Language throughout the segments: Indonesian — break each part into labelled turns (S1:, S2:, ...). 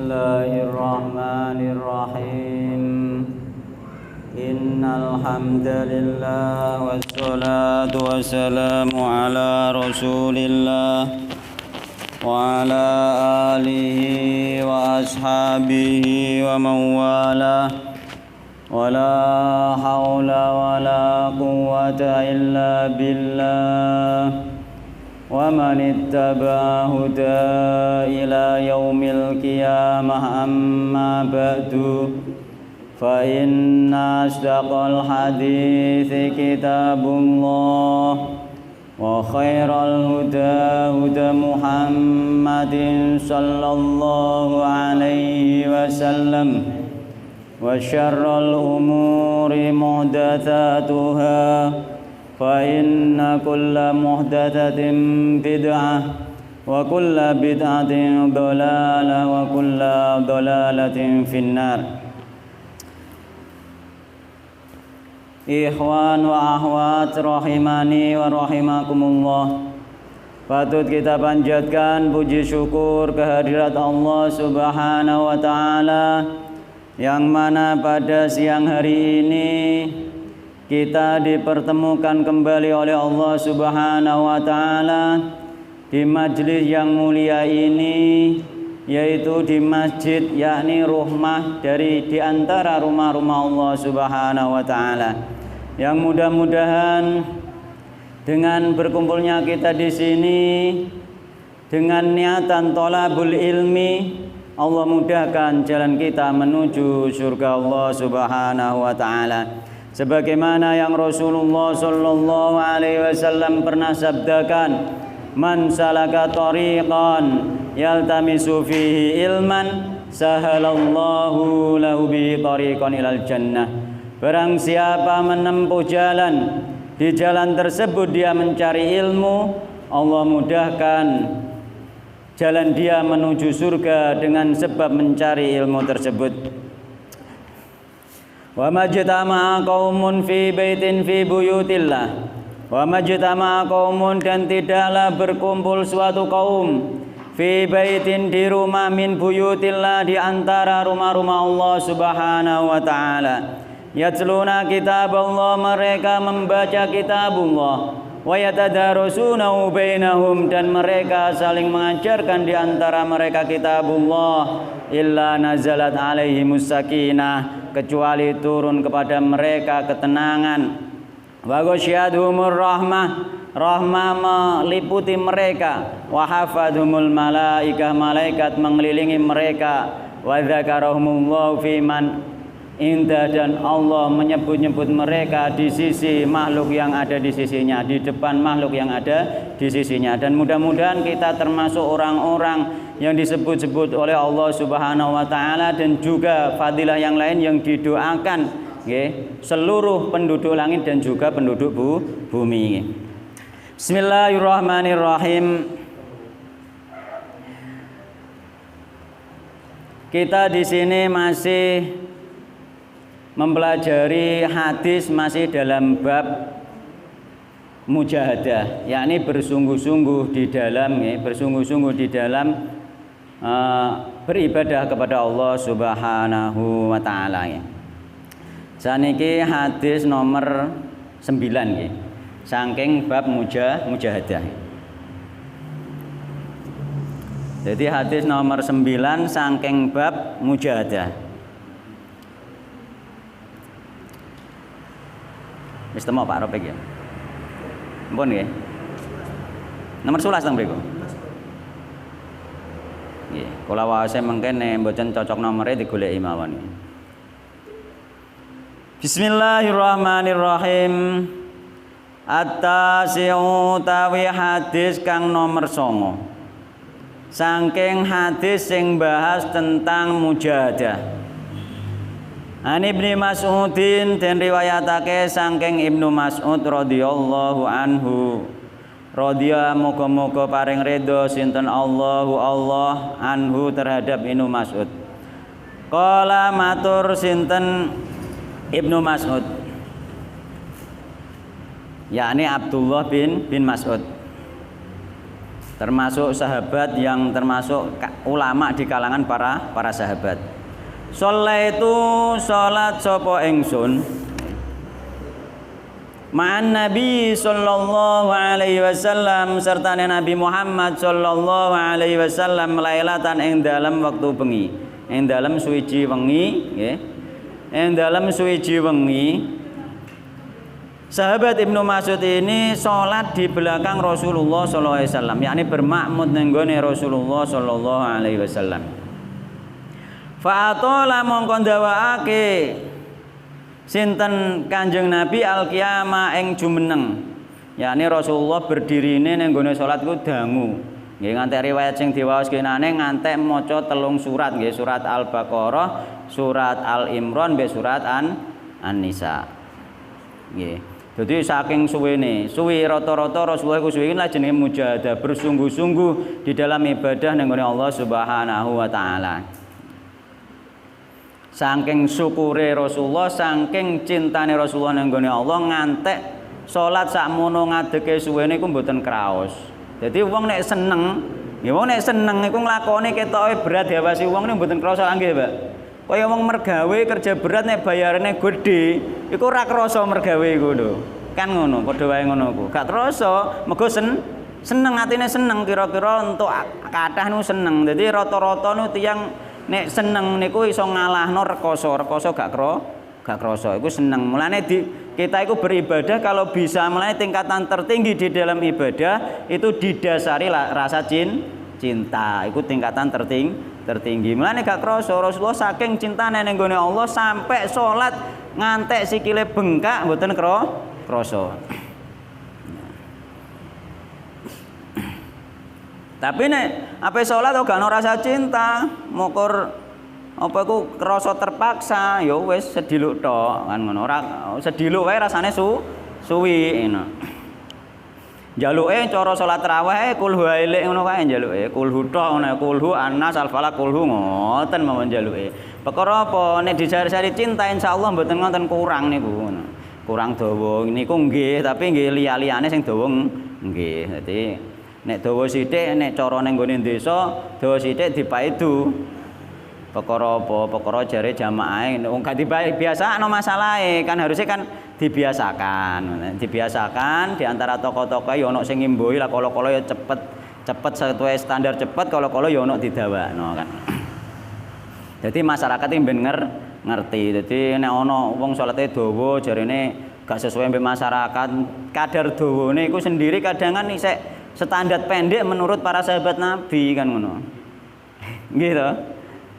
S1: Bismillahirrahmanirrahim. Innal hamdalillah wassalatu wassalamu ala Rasulillah wa ala alihi wa ashabihi wa man walah. Wala haula wala quwwata illa billah. Wa man ittaba'a huda ila yaumil qiyamah amma ba'du. Fa inna asdaqal hadithi kitabullah wa khairal huda huda Muhammadin sallallahu alaihi wasallam. Wa syarrul umuri muhdatsatuha fa inna kulla muhdatsatin bid'ah wa kulla bid'atin dhalalah wa kulla dhalalatin finnar. Ikhwan wa akhwat rahimani wa rahimakumullah. Patut kita panjatkan puji syukur kehadirat Allah Subhanahu wa taala, yang mana pada siang hari ini kita dipertemukan kembali oleh Allah Subhanahu wa taala di majelis yang mulia ini, yaitu di masjid, yakni rumah dari di antara rumah-rumah Allah Subhanahu wa taala. Yang mudah-mudahan dengan berkumpulnya kita di sini dengan niatan thalabul ilmi, Allah mudahkan jalan kita menuju surga Allah Subhanahu wa taala. Sebagaimana yang Rasulullah sallallahu alaihi wasallam pernah sabdakan, "Man salaka tariqan yaltamisu fihi ilman, sahalallahu lahu bi tariqan ilal jannah." Barang siapa menempuh jalan, di jalan tersebut dia mencari ilmu, Allah mudahkan jalan dia menuju surga dengan sebab mencari ilmu tersebut. Wa majtama'a qaumun fi baitin fi buyutillah. Wa majtama'a qaumun, dan tidaklah berkumpul suatu kaum fi baitin, di rumah, min buyutillah, di antara rumah-rumah Allah Subhanahu wa taala. Yatluna kitab Allah, mereka membaca kitabullah. Wa yatadarasunahu bainahum, dan mereka saling mengajarkan di antara mereka kitabullah. Illa nazalat alaihimus sakinah, kecuali turun kepada mereka ketenangan. Wa ghasyiyatuhumur rahmah, rahmah meliputi mereka. Wa hafadhumul malaikah, malaikat mengelilingi mereka. Wa dzakarahumullahu fi man indah, dan Allah menyebut-nyebut mereka di sisi makhluk yang ada di sisinya, di depan makhluk yang ada di sisinya. Dan mudah-mudahan kita termasuk orang-orang yang disebut-sebut oleh Allah Subhanahu wa taala, dan juga fadilah yang lain yang didoakan seluruh penduduk langit dan juga penduduk bumi. Bismillahirrahmanirrahim. Kita di sini masih mempelajari hadis, masih dalam bab mujahadah, yakni bersungguh-sungguh di dalam beribadah kepada Allah Subhanahu wa taala. Saniki hadis nomor 9 saking bab mujahadah. Jadi hadis nomor 9 saking bab mujahadah. Wis temu Pak Ropek ya. Ampun nggih. Nomor 11 teng mriku. Nggih, kula wae mengkene mboten cocok nomere digoleki mawon. Bismillahirrahmanirrahim. At-tasi'u, tawi hadis kang nomor 9. Saking hadis sing bahas tentang mujahadah. Ani Ibnu Mas'udin, dan riwayatake saking Ibnu Mas'ud radhiyallahu anhu. Radhiya, moga-moga paring ridho sinten Allah anhu terhadap Ibnu Mas'ud. Qala, matur sinten Ibnu Mas'ud, yakni Abdullah bin Mas'ud. termasuk sahabat yang termasuk ulama di kalangan para sahabat. Sholaitu salat sapa ingsun ma'an Nabi sallallahu alaihi wasallam serta Nabi Muhammad sallallahu alaihi wasallam lailatan ing dalam waktu bengi, ing dalam suwiji wengi nggih. Ing dalam suwiji wengi sahabat Ibnu Mas'ud ini sholat di belakang Rasulullah sallallahu alaihi wasallam, yakni bermakmud ning gone Rasulullah sallallahu alaihi wasallam. Fa atala mongko ndawaake sinten Kanjeng Nabi al-qiyama ing jumeneng, yakni Rasulullah berdirine ning gone salat ku dangu. Nggih ngantek riwayat sing diwaos kenane ngantek maca 3 surat nggih, surat Al-Baqarah, surat Al-Imran, mbek surat An-Nisa. Nggih. Dadi saking suwene, suwi rata-rata Rasulullah ku suwi lah jenenge mujahadah, bersungguh-sungguh di dalam ibadah ning gone Allah Subhanahu wa taala. Saking syukure Rasulullah, saking cintane Rasulullah ning gone Allah ngantek salat sakmono ngadeke suwene iku mboten kraos. Jadi wong nek seneng, ya wong nek seneng iku nglakoni ketoke berat diawasi wong nek mboten krasa nggih, Pak. Kaya wong mergawe kerja berat nek bayarane gedhe, iku ora krasa mergawe iku lho. Kan ngono, padha wae ngono ku. Gak krasa, mergo seneng atine seneng kira-kira entuk kathah nu seneng. Dadi rata-rata nu tiyang nek seneng niku iso ngalahno rekoso gak krasa. Iku seneng. Mulane kita itu beribadah kalau bisa mulai tingkatan tertinggi di dalam ibadah itu didasari rasa cinta. Itu tingkatan tertinggi. Mulane gak krasa Rasulullah saking cintane ning gone Allah sampai salat ngantek sikile bengkak mboten krasa. Tapi nek ape salat kok gak ono rasa cinta, mokur apa iku krasa terpaksa, ya wis sediluk tok kan ngono. Ora sediluk wae rasane suwi ngono. Njaluke cara salat tarawih kulhu ailik ngono wae njaluke. Kulhu tok ngono, kulhu annas al-falaq kulhu ngoten mawon njaluke. Perkara apa nek dijari-jari cinta insyaallah mboten ngonten kurang niku ngono. Kurang dawa niku nggih, tapi nggih liya-liyane sing dawa nggih. Dadi nek dawa sithik nek cara ning gone desa dawa sithik dipaidu. Perkara apa? Perkara jare jamaah wong gak dibiasakno masalahe, kan harusnya kan dibiasakan. Dibiasakan di antara tokoh-tokoh ya ono sing ngimbuhi lah kala-kala ya cepet sesuai standar cepet, kala-kala ya ono didawakno kan. Jadi masyarakat iki ben ngerti. Jadi nek ono wong salate dawa jarene gak sesuai mbek masyarakat, kadar dawane iku sendiri kadangan isih standar pendek menurut para sahabat Nabi kan ngono. Nggih to?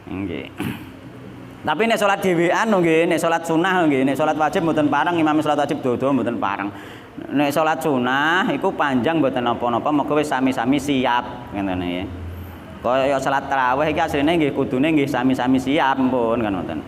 S1: Nggih. Tapi nek salat dhewean nggih, nek salat sunah nggih, nek salat wajib mboten parang, imam salat wajib dodo mboten parang. Nek salat sunah iku panjang mboten napa-napa, mergo wis sami-sami siap ngene nggih. Kaya salat tarawih iki asline nggih kudune nggih sami-sami siap pun kan ngoten.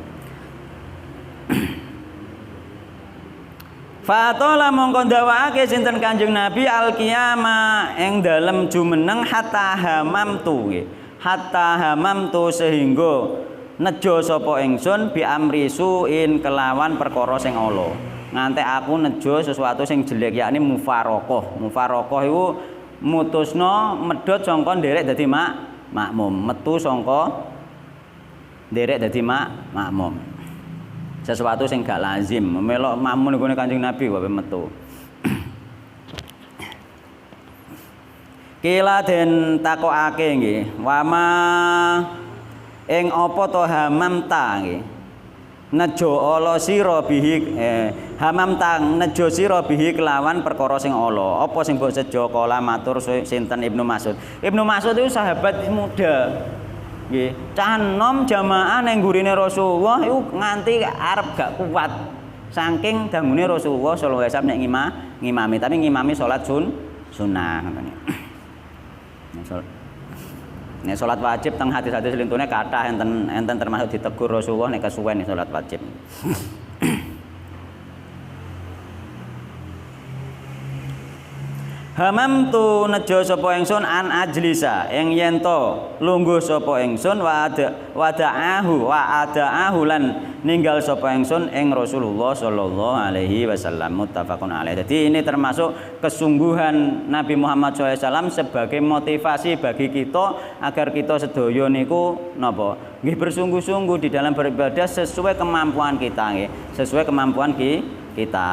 S1: Fatola mongko ndawaake sinten Kanjeng Nabi al-qiyama ing dalem jumeneng hatta hamamtu nggih. Hatta hamamtu sehingga nejo sapa ingsun bi amri suin kelawan perkara sing ala. Ngantek aku nejo sesuatu sing jelek, yakni mufaraqah. Mufaraqah iku mutusno medhot sangka nderek dadi makmum, metu sangka nderek dadi makmum. Sesuatu sing gak lazim, melok makmum nggone Kanjeng Nabi wae metu. Kila den takokake nggih, wama ing apa to hamamta nggih. Nejo ala sira bihi hamamta nejo sira bihi kelawan perkara sing ala. Apa sing mbok sejo kala matur sinten Ibnu Mas'ud. Ibnu Mas'ud itu sahabat muda. Nggih, cah enom jamaah ning gurine Rasulullah iku nganti arep gak kuat. Saking dangune Rasulullah sallallahu alaihi wasallam nek ngimami, tapi ngimami salat sunah ngoten. Nek salat wajib teng hadis-hadis lintune kathah enten termasuk ditegur Rasulullah nek kesuwen salat wajib. Hamamtu nejo sapa ingsun an ajlisa ing yen to lungguh sapa ingsun wa adaahu lan ninggal sapa ingsun ing Rasulullah sallallahu alaihi wasallam muttafaqun alaih. Jadi ini termasuk kesungguhan Nabi Muhammad SAW sebagai motivasi bagi kita agar kita sedaya niku napa nggih bersungguh-sungguh di dalam beribadah sesuai kemampuan kita nggih, sesuai kemampuan kita.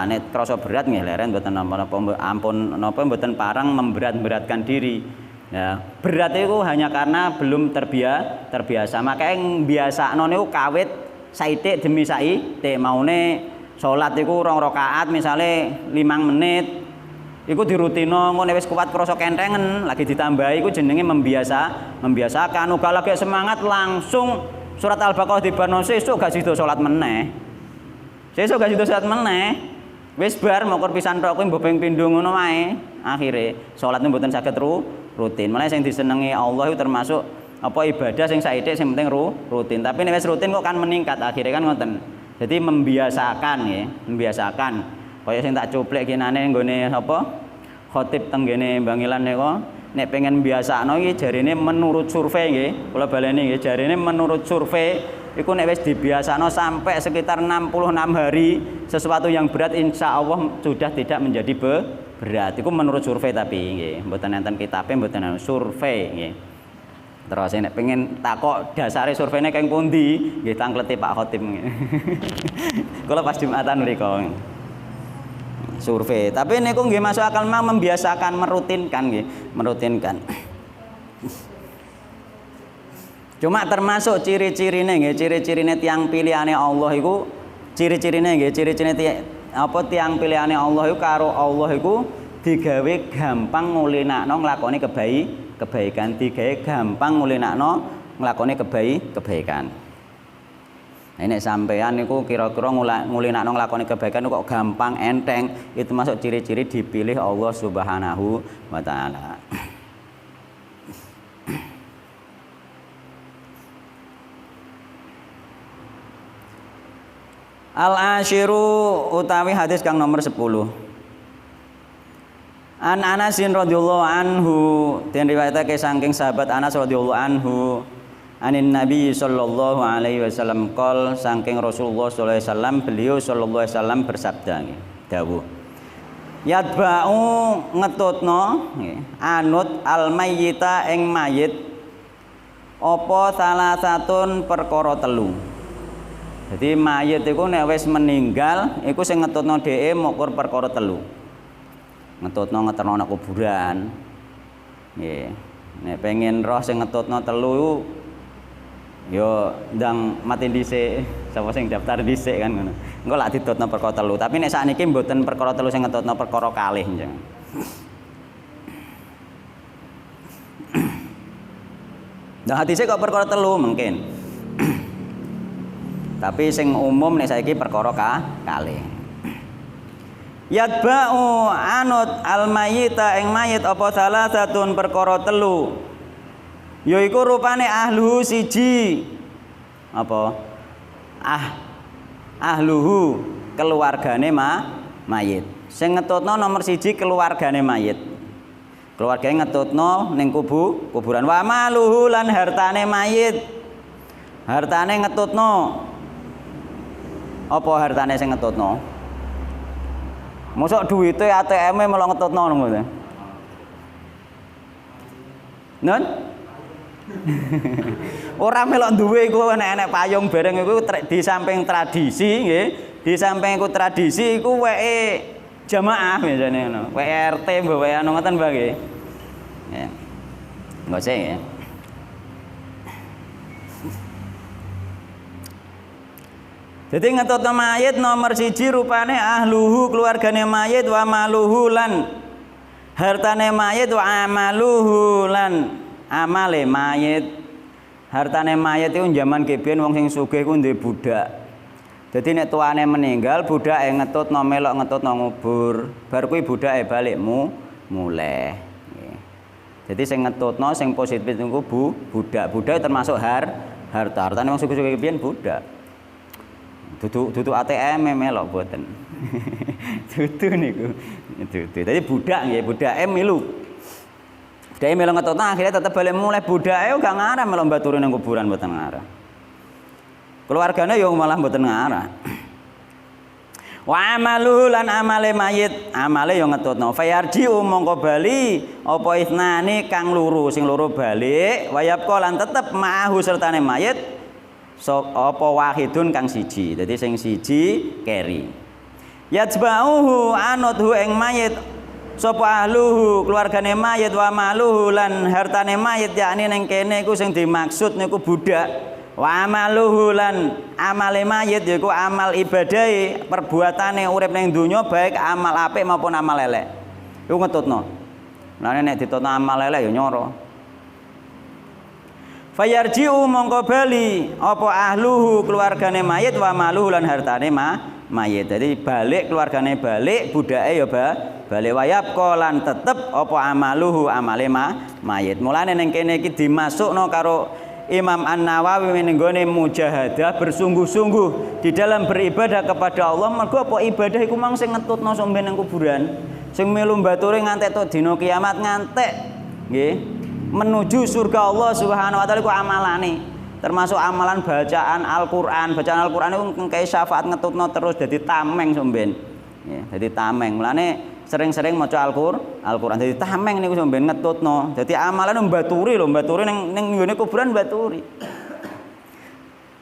S1: Nek krasa berat nggih leren mboten napa ampun napa mboten parang memberat-beratkan diri. Ya, berat itu hanya karena belum terbiasa. Makanya biasakno niku kawit saitik demi saitik. Maune salat iku 2 rakaat misale 5 menit. Iku dirutino ngono wis kuat krasa kentengen lagi ditambahi iku jenenge membiasakan. Uga lagi semangat langsung surat Al-Baqarah dibarno sesuk gak sida salat meneh. Sesuk gak sido salat meneh. Wis bar mokur pisan tok kuwi mbok ping pindho ngono wae. Akhire salat mboten saged rutin. Mulane sing disenengi Allah itu termasuk apa ibadah sing saithik sing penting rutin. Tapi nek wis rutin kok kan meningkat akhire kan ngoten. Jadi membiasakan nggih, membiasakan. Kaya sing tak cuplek kinane nggone apa? Khotib teng ngene Bangilan niku nek pengen biasakno iki jarine menurut survei nggih. Kula baleni nggih jarine menurut survei iku nek wis dibiasakno sampai sekitar 66 hari sesuatu yang berat insya Allah sudah tidak menjadi berat. Iku menurut survei tapi nggih, mboten enten kitabe mboten survei nggih. Terus nek pengen takok dasare surveinya keng pundi nggih tangkleti Pak Khotib nggih. Kula pas Jumatan mriku. Survei. Tapi niku nggih masuk akal membiasakan merutinkan nggih, merutinkan. Cuma termasuk ciri-cirine nggih, ciri-cirine tiang pilihane Allah iku ciri-cirine nggih, ciri-cirine tiang pilihane Allah iku karo Allah iku digawe gampang ngulinakno nglakoni kebaikan, digawe gampang ngulinakno nglakoni kebaikan. Nah, nek sampean niku kira-kira ngulinakno nglakoni kebaikan kok gampang enteng, itu masuk ciri-ciri dipilih Allah Subhanahu wa taala. Al-asyiru utawi hadis kang nomor 10. An Anasin radhiyallahu anhu, den riwayatake saking sahabat Anas radhiyallahu anhu, anin Nabi sallallahu alaihi wasallam qol, saking Rasulullah sallallahu alaihi wasallam, beliau sallallahu alaihi wasallam bersabda nggih, dawuh. Yatba'u ngetutno nggih, anut al-mayyita ing mayit apa salah satun perkara telu. Jadi mayit iku nek wis meninggal iku sing ngetutno dheke mokur perkara telu. Ngetutno ngeterno nang kuburan. Nggih. Nek pengen roh sing ngetutno telu yo ndang mati dhisik, sapa sing daftar dhisik kan ngono. Engko lak ditutno perkara telu, tapi nek sakniki mboten perkara telu sing ngetutno perkara kalih jeneng. Nah hadise kok perkara telu mungkin. Tapi sing umum nek saiki perkara kalih. Yatba'u anut al-mayyita ing mayit apa salah satun perkara telu. Yaiku rupane ahluhu siji. Apa? Ahluhu keluargane mayit. Sing ngetutno nomor siji keluargane mayit. Keluargane ngetutno ning kuburan. Wa maluhu lan hartane mayit. Hartane ngetutno. Apa hartane sing ngetutno? Mosok duwite ATM-e melok ngetutno ngono. Nun? Ora melok duwe iku enek payung bareng iku di samping tradisi nggih. Di samping iku tradisi iku weke jamaah biasane ngono. Weke RT mbok weke anu ngoten Mbak nggih. Ya. Enggak sih ya. Jadi ngetutno mayit nomor siji rupane ahluhu keluargane mayit wa maluhu lan hartane mayit wa amaluhu lan amale mayit. Hartane mayit iku jaman kebien wong sing sugih ku duwe budak. Dadi nek tuane meninggal budake ngetutno melok ngetutno ngubur. Bar kuwi budake balik muleh. Jadi sing ngetutno sing positif niku budak. Budak termasuk harta. Hartane wong sugih-sugih kebien budak. Dudu ATM melok boten. Dudu niku. Dudu. Dadi budak nggih, budake milu. Budake melu ngetutno akhirnya tetep balik mulai budake gak ngarah melok mbaturi nang kuburan mboten ngarah. Keluargane yo malah mboten ngarah. Wa amalu lan amale mayit, amale yo ngetutno. Fayarji mongko bali apa isnani kang loro, sing loro balik, wayabqa lan tetep ma'ahu sertane mayit apa wahidun kang siji. Dadi sing siji keri. Yajba'uhu anuthu ing mayit sapa ahluhu keluargane mayit wa maluhu lan hartane mayit yakni ning kene iku sing dimaksud niku budak. Wa amaluhu lan amale mayit yaiku amal ibadahe perbuatane urip ning donya baik amal apik maupun amal elek. Iku ngetutno. Lah nek ditutno amal elek ya nyoro. Fayarji'u mongko bali apa ahluhu keluargane mayit wa maluhu lan hartane mayit. Jadi balik keluargane balik, budake ya balik wayabqa lan tetep apa amaluhu amale mayit. Mulane ning kene iki dimasukno karo Imam An-Nawawi menenggone mujahadah bersungguh-sungguh di dalam beribadah kepada Allah. Mergo apa ibadah iku mang sing ngetutno somben nang kuburan. Sing melu mbaturi ngantek tok dina kiamat ngantek nggih menuju surga Allah Subhanahu wa taala iku amalane. Termasuk amalan bacaan Al-Qur'an. Bacaan Al-Qur'an iku ngkei syafaat ngetutno terus dadi tameng somben. Nggih, dadi tameng. Mulane sering-sering maca Al-Qur'an. Dadi tameng niku sampeyan ngetutno. Dadi amalan mbaturi lho, mbaturi ning nggone kuburan mbaturi.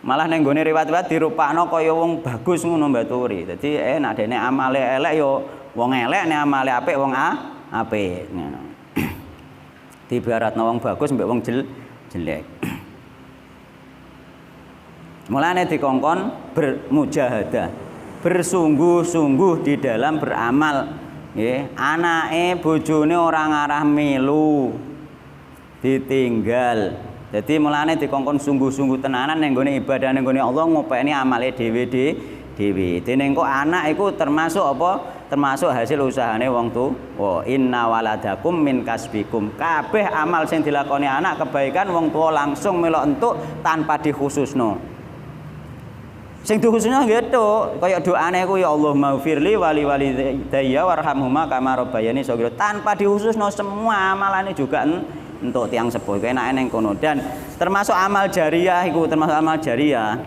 S1: Malah ning nggone riwayat-riwayat dirupakno kaya wong bagus ngono mbaturi. Dadi nek dene amale elek ya wong elek, nek amale apik wong apik ngono. Dibaratno wong bagus mbek wong jelek. Mulane dikongkon bermujahadah, bersungguh-sungguh di dalam beramal. Nggih, anake bojone ora ngarah melu ditinggal. Dadi mulane dikongkon sungguh-sungguh tenanan ning gone ibadah ning gone Allah ngopeni amale dhewe. Dene kok anak iku termasuk apa? Termasuk hasil usahane wong tuwa. Inna waladakum min kasbikum. Kabeh amal sing dilakoni anak kebaikan wong tuwa langsung melok entuk tanpa dikhususno. Sing dikhususno nggih tok, kaya doane ku ya Allah maghfirli wali walidayya warhamhuma kama rabbayani shaghira. Tanpa dikhususno semua amalane juga entuk tiyang sepuh. Iku enake ning kono dan termasuk amal jariah iku termasuk amal jariah.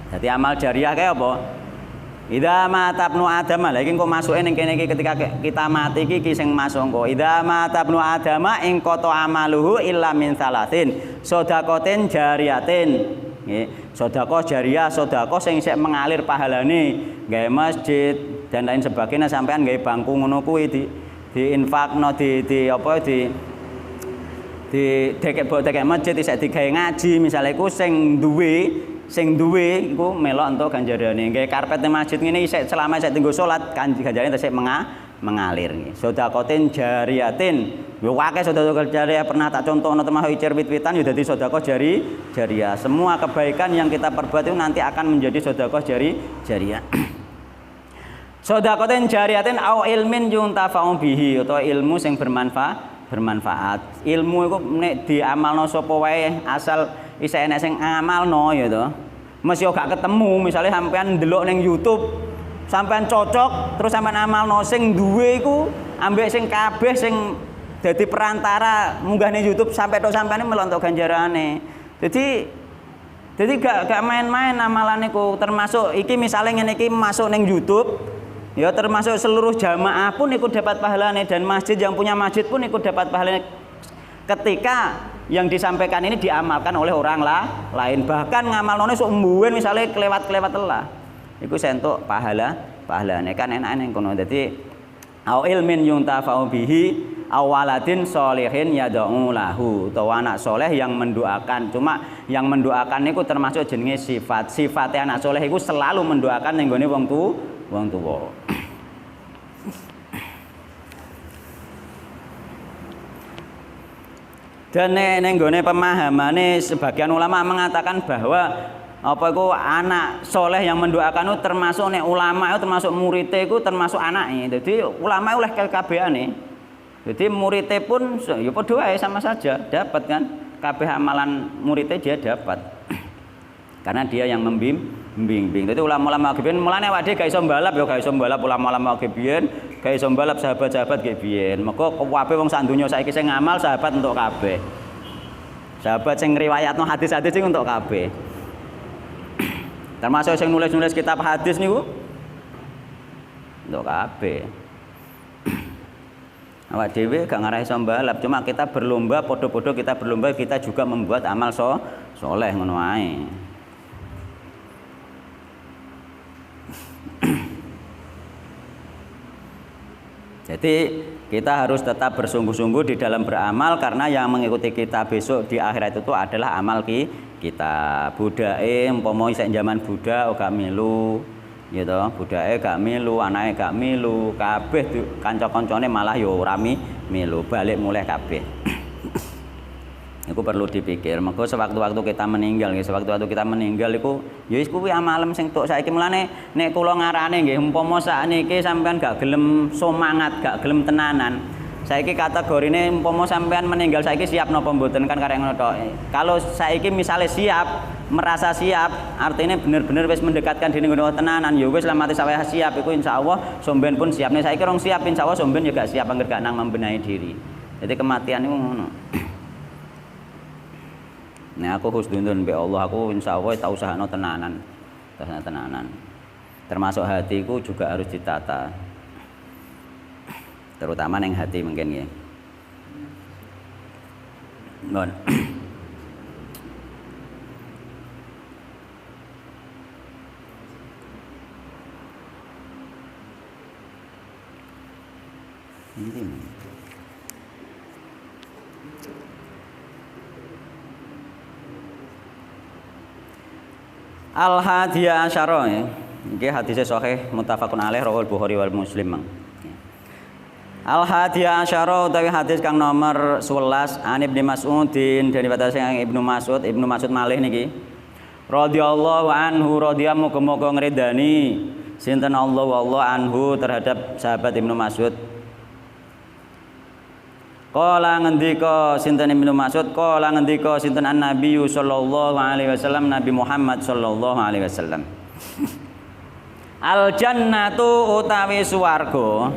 S1: Dadi amal jariah kae apa? Idza mata ibnu adam, lha iki engko masuke ning kene iki ketika kita mati iki sing masuk engko. Idza mata ibnu adam ing qata amaluhu illa min salatin. Sedaqatin jariyatin. Nggih, sedekah jariah, sedekah sing isih mengalir pahalane, gawe masjid dan lain sebagainya sampean gawe bangku ngono kuwi diinfakno di dekek masjid isih digawe ngaji misale iku sing duwe iku melok entuk ganjarane. Gawe karpet nang masjid ngene isih selama isih dienggo salat ganjarane tesih mengalir nggih. Sedaqatin jariyatin. Yo akeh sedekah jariah pernah tak contohno termasuk icir wit-witan yo dadi sedekah jariah. Semua kebaikan yang kita perbuat itu nanti akan menjadi sedekah jariah. Sedekatin jariatin au ilmin yuntafa'u bihi utawa ilmu sing bermanfaat. Ilmu iku nek diamalno sapa wae asal isih enek sing ngamalno ya to. Mesti gak ketemu, misalnya sampean ndelok ning YouTube sampean cocok terus sampean amalno sing duwe iku ambek sing kabeh sing dadi perantara munggahne YouTube sampai tok sampene melontok ganjarane. Jadi gak main-main amalan niku termasuk iki misalnya ngene iki masuk ning YouTube ya termasuk seluruh jamaah pun ikut dapat pahalane dan masjid yang punya masjid pun ikut dapat pahalane ketika yang disampaikan ini diamalkan oleh orang lain. Bahkan ngamalnone sok mbuwen misalnya kelewat-kelewat telah. Iku sentuk pahalane kan enake ning kono. Dadi au ilmin yuntafa'u bihi awaladin sholihin yad'u lahu utawa anak soleh yang mendoakan. Cuma yang mendoakan niku termasuk jenenge sifat anak soleh iku selalu mendoakan ning gone wong tuwa. Dan ning gone pemahamane sebagian ulama mengatakan bahwa apa itu anak soleh yang mendoakan itu termasuk nek ulama itu termasuk muridnya itu termasuk anaknya. Jadi ulama oleh kabehane. Jadi muridnya pun ya padha wae sama saja dapat kan kabeh amalan muridnya dia dapat. Karena dia yang membimbing. Itu ulama-ulama biyen mulane awake dhewe gak iso mbalap ya gak iso mbalap ulama-ulama biyen, gak iso mbalap sahabat-sahabat biyen. Mergo kabeh wong sak donya saiki sing ngamal sahabat untuk kabeh. Sahabat sing ngriwayatno hadis-hadis sing untuk kabeh. Termasuk sing nulis-nulis kitab hadis niku untuk kabeh. Awak dhewe gak ngarah iso mbalap, cuma kita berlomba, podo-podo kita berlomba, kita juga membuat amal soleh ngono ae. Jadi kita harus tetap bersungguh-sungguh di dalam beramal karena yang mengikuti kita besok di akhirat itu adalah amal kita. Budake umpama isek zaman Buddha gak milu, gitu. Budake gak milu, anake gak milu, kabeh kanca-kancane malah yo ora milu, balik mulai kabeh. Iku perlu dipikir. Mergo sewaktu-waktu kita meninggal, sewaktu-waktu kita meninggal iku ya wis kuwi amalem sing tok saiki mulane nek kula ngarane nggih umpama sakniki sampean gak gelem semangat, gak gelem tenanan. Saiki kategorine umpama sampean meninggal saiki siap napa mboten kan karek ngono tok. Kalau saiki misale siap, merasa siap, artinya bener-bener wis mendekatkan diri ngono tenanan ya wis lah mati sawah siap iku insyaallah somben pun siap. Nek saiki rong siap insyaallah somben ya gak siap angger gak nang membenahi diri. Jadi kematian iku ngono. Nah aku husnudon be Allah, aku insyaallah tak usahano tenanan. Termasuk hatiku juga harus ditata. Terutama neng hati mungkin ya. Bon. Ini. Al-Hadiyah Asyara ya. Iki hadisnya sahih muttafaqun alaih rawahul Bukhari wal Muslim. Al-Hadiyah Asyara utawi hadis kang nomor 11 an Ibnu Mas'udin dari batas yang Ibnu Mas'ud malih niki. Radhiyallahu anhu radhiyallahu muga-muga ngredani sinten Allah anhu terhadap sahabat Ibnu Mas'ud. Qala ngendika sinten Ibnu Mas'ud, qala ngendika sinten An-Nabi sallallahu alaihi wasallam, Nabi Muhammad sallallahu alaihi wasallam. Al jannatu utawi swarga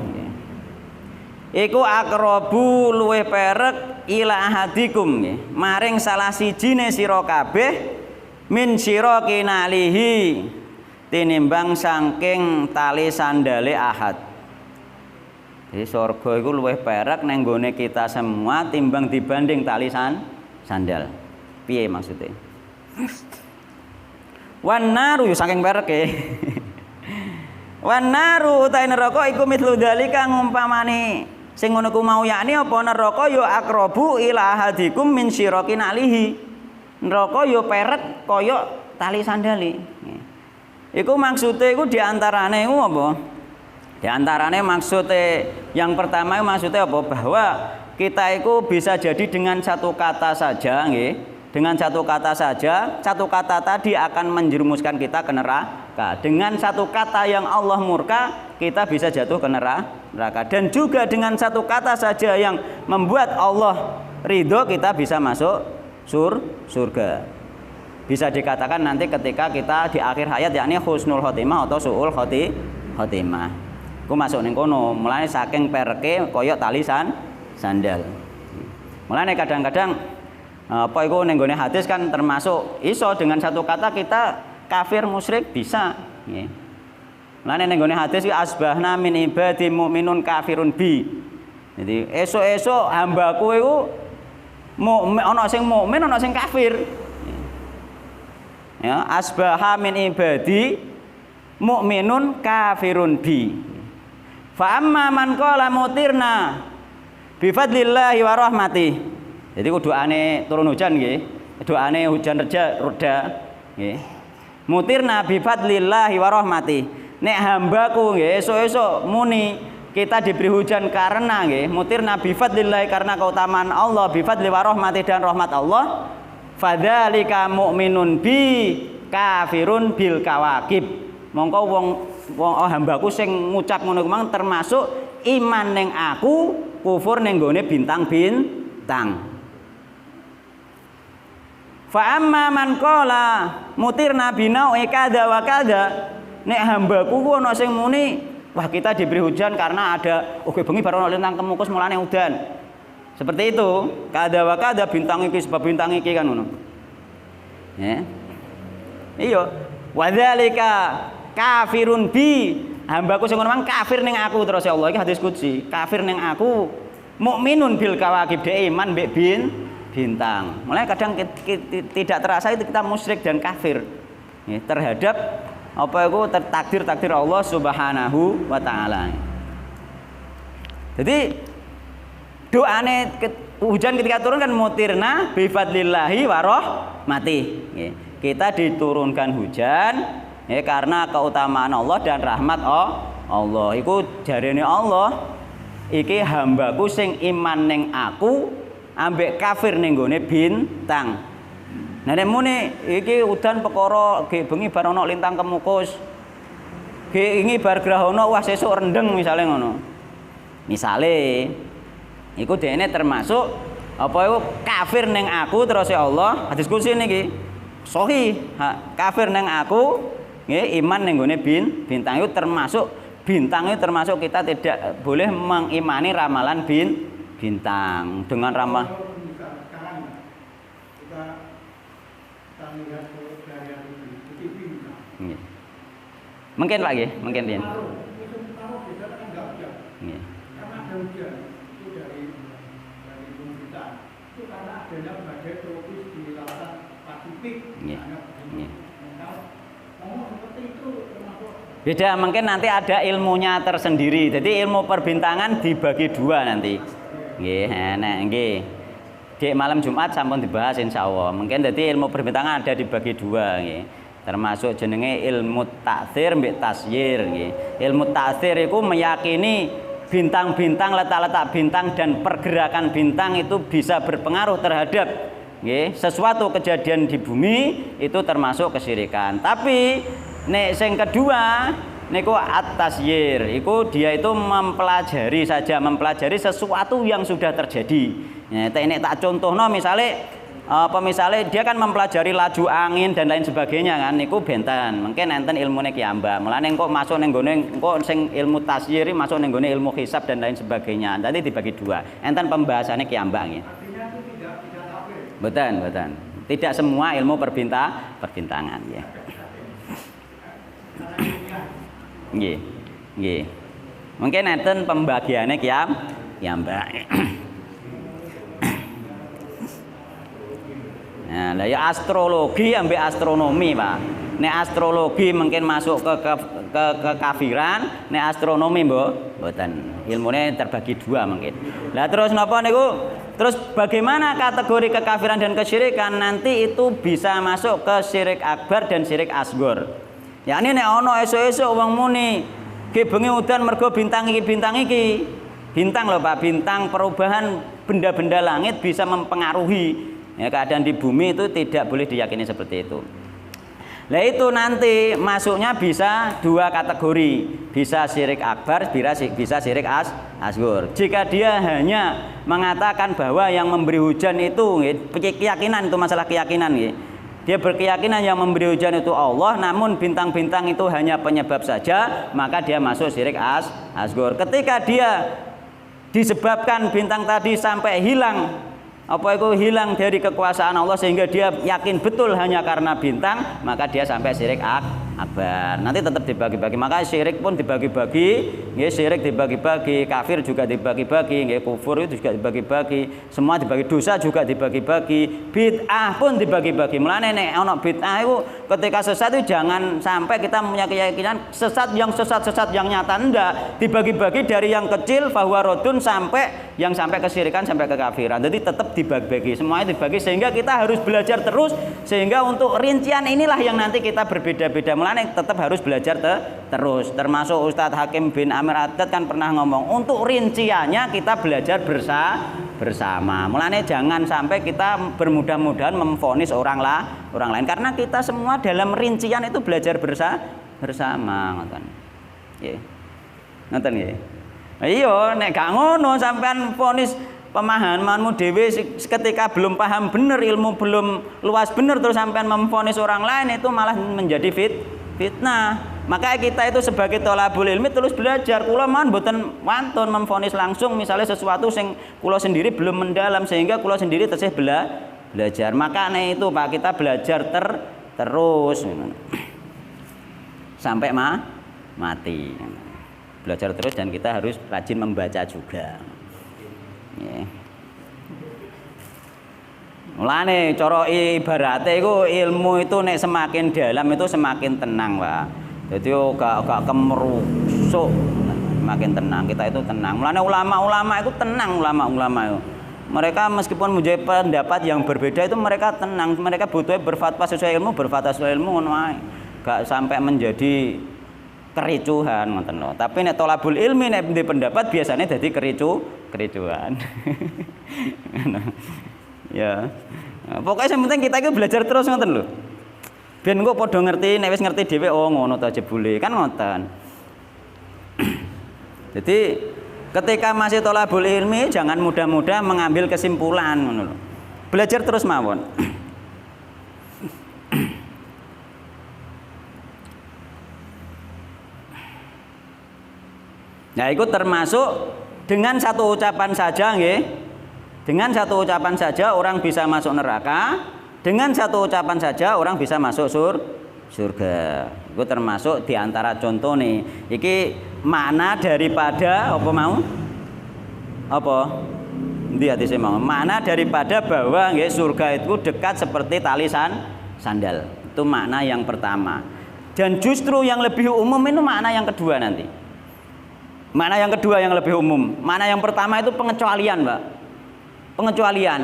S1: iku aqrabu luweh perek ila ahadikum nggih, maring salah sijine sira kabeh min siraqi nalihi tinimbang saking tali sandale ahad. Jadi surga itu luwih perak nang nggone kita semua timbang dibanding tali sandal. Piye maksudnya? Wan naru yo saking pereke. Wan naru utahe neraka iku mithlu dzalika ngumpamane sing ngono ku mau yakni apa neraka yo aqrabu ila ahadikum min syiraqin alihi. Neraka yo perek kaya tali sandali. Iku maksude iku diantarane iku apa? Di antaranya maksudnya yang pertama maksudnya apa? Bahwa kita itu bisa jadi dengan satu kata saja, nggih. Dengan satu kata saja, satu kata tadi akan menjerumuskan kita ke neraka. Dengan satu kata yang Allah murka, kita bisa jatuh ke neraka. Dan juga dengan satu kata saja yang membuat Allah ridho, kita bisa masuk surga. Bisa dikatakan nanti ketika kita di akhir hayat, yakni husnul khotimah atau su'ul khotimah. Ku masuk ning kono, mulane saking perke kaya tali sandal. Mulane kadang-kadang apa iku ning gone hadis kan termasuk iso dengan satu kata kita kafir musyrik bisa, nggih. Mulane ning gone hadis iki asbahna min ibadi mukminun kafirun bi. Jadi esuk-esuk hambaku iku ana sing mukmin ana sing kafir. Ya, asbaha min ibadi mukminun kafirun bi. Fa amma man qala mutirna bi fadlillahi wa rahmati. Jadi ku doane turun hujan nggih. Doane hujan reda nggih. Mutirna bi fadlillahi wa rahmati. Nek hambaku nggih esuk-esuk muni kita diberi hujan karena nggih mutirna bi fadlillahi karena keutamaan Allah, bi fadli wa rahmati dan rahmat Allah. Fadzalika mu'minun bi kafirun bil kawakib. Mongko wong hambaku sing ngucap ngono kuwi termasuk iman ning aku, kufur ning gone bintang-bintang. Fa amma man qala mutirna binau kada wa kada. Nek hambaku ku ana sing muni, wah kita diberi hujan karena ada bengi baru ana lintang kemukus mulane udan. Seperti itu, kada wa kada bintang iki sebab bintang iki kan ngono. Ya. Iya, wadzalika kafirun bi. Hambaku sing ngono mang kafir ning aku terus ya Allah iki hadis qudsi. Kafir ning aku, mukminun bil kawakib de iman mbek bintang. Mulai kadang tidak terasa itu kita musyrik dan kafir ya, terhadap apa itu takdir Allah Subhanahu wa taala. Jadi doane hujan ketika turun kan mutirna bi fadlillahi wa rahmatih. Ya. Kita diturunkan hujan ya, karena keutamaan Allah dan rahmat Allah. Iku jarene Allah iki hambaku sing iman ning aku ambek kafir ning gone bintang. Nah nek muni iki udan perkara ge bengi bar ana lintang kemukus. Ge ingi bar grahana wah sesuk rendeng misale ngono. Misale iku dene termasuk apa iku kafir ning aku terus ya Allah. Hadis qudsi niki sahih. Kafir ning aku nggih iman ning gone bintang itu termasuk bintang itu termasuk kita tidak boleh mengimani ramalan bintang dengan ramal. Mungkin Pak nggih, mungkin piye. Nggih. Karena ada hujan itu dari pemerintah. Itu karena adanya badai tropis di lautan Pasifik. Nggih. Nggih. Ngomong seperti itu termasuk beda, mungkin nanti ada ilmunya tersendiri. Jadi ilmu perbintangan dibagi dua nanti. Nggih, enak nggih. Di malam Jumat sampun dibahas insyaallah. Mungkin jadi ilmu perbintangan ada dibagi dua nggih. Termasuk jenenge ilmu ta'tsir mbek tasyir nggih. Ilmu ta'tsir iku meyakini bintang-bintang, letak-letak bintang dan pergerakan bintang itu bisa berpengaruh terhadap nggih sesuatu kejadian di bumi, itu termasuk kesyirikan. Tapi nek sing kedua niku at-tasyir, iku dia itu mempelajari saja, mempelajari sesuatu yang sudah terjadi. Ya, nek tak contohno misale misalnya dia kan mempelajari laju angin dan lain sebagainya kan, niku benten. Mungkin enten ilmune kiamba. Mulane kok masuk ning gone engko sing ilmu tasyir masuk ning gone ilmu hisab dan lain sebagainya. Nanti dibagi dua. Enten pembahasannya kiamba nggih. Artinya itu tidak kafir. Betul. Tidak semua ilmu perbintangan ya. Nggih. Mungkin enten pembagiannya kiamba. Nah, lah ya astrologi ambek astronomi, Pak. Nek astrologi mungkin masuk ke kekafiran, nek astronomi mboten. Ilmune terbagi dua mungkin. Lah terus napa niku? Terus bagaimana kategori kekafiran dan kesyirikan? Nanti itu bisa masuk ke syirik akbar dan syirik asghar. Yakni nek ana esuk-esuk wong muni, "Ki bengi udan mergo bintang iki." Bintang lho, Pak, bintang perubahan benda-benda langit bisa mempengaruhi ya, keadaan di bumi itu tidak boleh diyakini seperti itu. Nah itu nanti masuknya bisa dua kategori, bisa syirik akbar, bisa syirik asghar. Jika dia hanya mengatakan bahwa yang memberi hujan itu keyakinan, itu masalah keyakinan ya. Dia berkeyakinan yang memberi hujan itu Allah, namun bintang-bintang itu hanya penyebab saja, maka dia masuk syirik asghar. Ketika dia disebabkan bintang tadi sampai hilang, hilang dari kekuasaan Allah sehingga dia yakin betul hanya karena bintang, maka dia sampai syirik akbar. Nanti tetap dibagi-bagi. Maka syirik pun dibagi-bagi, nggih, syirik dibagi-bagi, kafir juga dibagi-bagi, nggih, kufur itu juga dibagi-bagi, semua dibagi, dosa juga dibagi-bagi, bid'ah pun dibagi-bagi. Mulane nek ana bid'ah itu ketika sesat itu jangan sampai kita punya keyakinan sesat yang nyata, enggak. Dibagi-bagi dari yang kecil bahwa rodun sampai yang sampai kesyirikan sampai kekafiran. Jadi tetap dibagi-bagi, semuanya dibagi sehingga kita harus belajar terus, sehingga untuk rincian inilah yang nanti kita berbeda-beda. Mulane tetap harus belajar terus. Termasuk Ustadz Hakim bin Amir Addad kan pernah ngomong, untuk rinciannya kita belajar bersama. Mulane jangan sampai kita bermudah-mudahan memvonis orang lain, karena kita semua dalam rincian itu belajar bersama, ngoten. Nggih. Ngoten nggih. Iya, nek gak ngono sampean vonis pemahamanmu dhewe ketika belum paham bener, ilmu belum luas bener terus sampean memvonis orang lain, itu malah menjadi fitnah. Maka kita itu sebagai thalabul ilmi terus belajar. Kula mohon mboten wantun memvonis langsung misalnya sesuatu sing kula sendiri belum mendalam sehingga kula sendiri tesih belajar. Makanya itu Pak, kita belajar terus sampai mati. Belajar terus dan kita harus rajin membaca juga. Yeah. Mulane cara ibarate iku ilmu itu nek semakin dalam itu semakin tenang, Pak. Jadi gak kemerusuk, semakin tenang kita itu tenang. Mulane ulama-ulama itu tenang, ulama-ulama itu. Mereka meskipun mempunyai pendapat yang berbeda itu mereka tenang, mereka butuh berfatwa sesuai ilmu, berfatwa sesuai ilmu ngono ae. Gak sampai menjadi kericuhan ngoten lho. Tapi nek thalabul ilmi nek di pendapat biasanya jadi kericuhan. Ya. Pokoknya yang penting kita itu belajar terus ngoten lho. Ben engko padha ngerti, nek wis ngerti dhewe oh ngono ta jebule, kan ngoten. Jadi ketika masih thalabul ilmi jangan mudah-mudah mengambil kesimpulan ngono lho. Belajar terus mawon. Nah, itu termasuk dengan satu ucapan saja nggih. Dengan satu ucapan saja orang bisa masuk neraka. Dengan satu ucapan saja orang bisa masuk surga. Itu termasuk diantara contoh nih. Iki makna daripada apa mau? Apa? Ndi hadise mau? Makna daripada bahwa nggih surga itu dekat seperti tali sandal. Itu makna yang pertama. Dan justru yang lebih umum itu makna yang kedua nanti. Makna yang kedua yang lebih umum. Makna yang pertama itu pengecualian, Mbak. Pengecualian.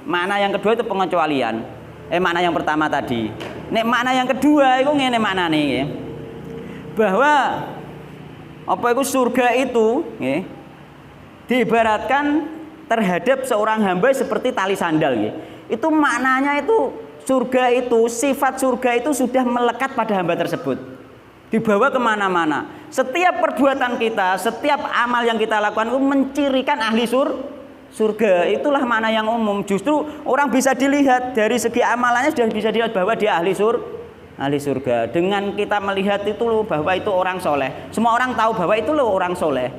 S1: Makna yang kedua itu pengecualian. Makna yang pertama tadi. Nek makna yang kedua itu ngene maknane nggih. Bahwa apa itu surga itu nggih diibaratkan terhadap seorang hamba seperti tali sandal nggih. Itu maknanya itu surga itu, sifat surga itu sudah melekat pada hamba tersebut. Dibawa kemana-mana. Setiap perbuatan kita, setiap amal yang kita lakukan itu mencirikan ahli surga. Itulah makna yang umum. Justru orang bisa dilihat dari segi amalannya sudah bisa dilihat bahwa dia ahli surga. Dengan kita melihat itu loh bahwa itu orang soleh. Semua orang tahu bahwa itu loh orang soleh.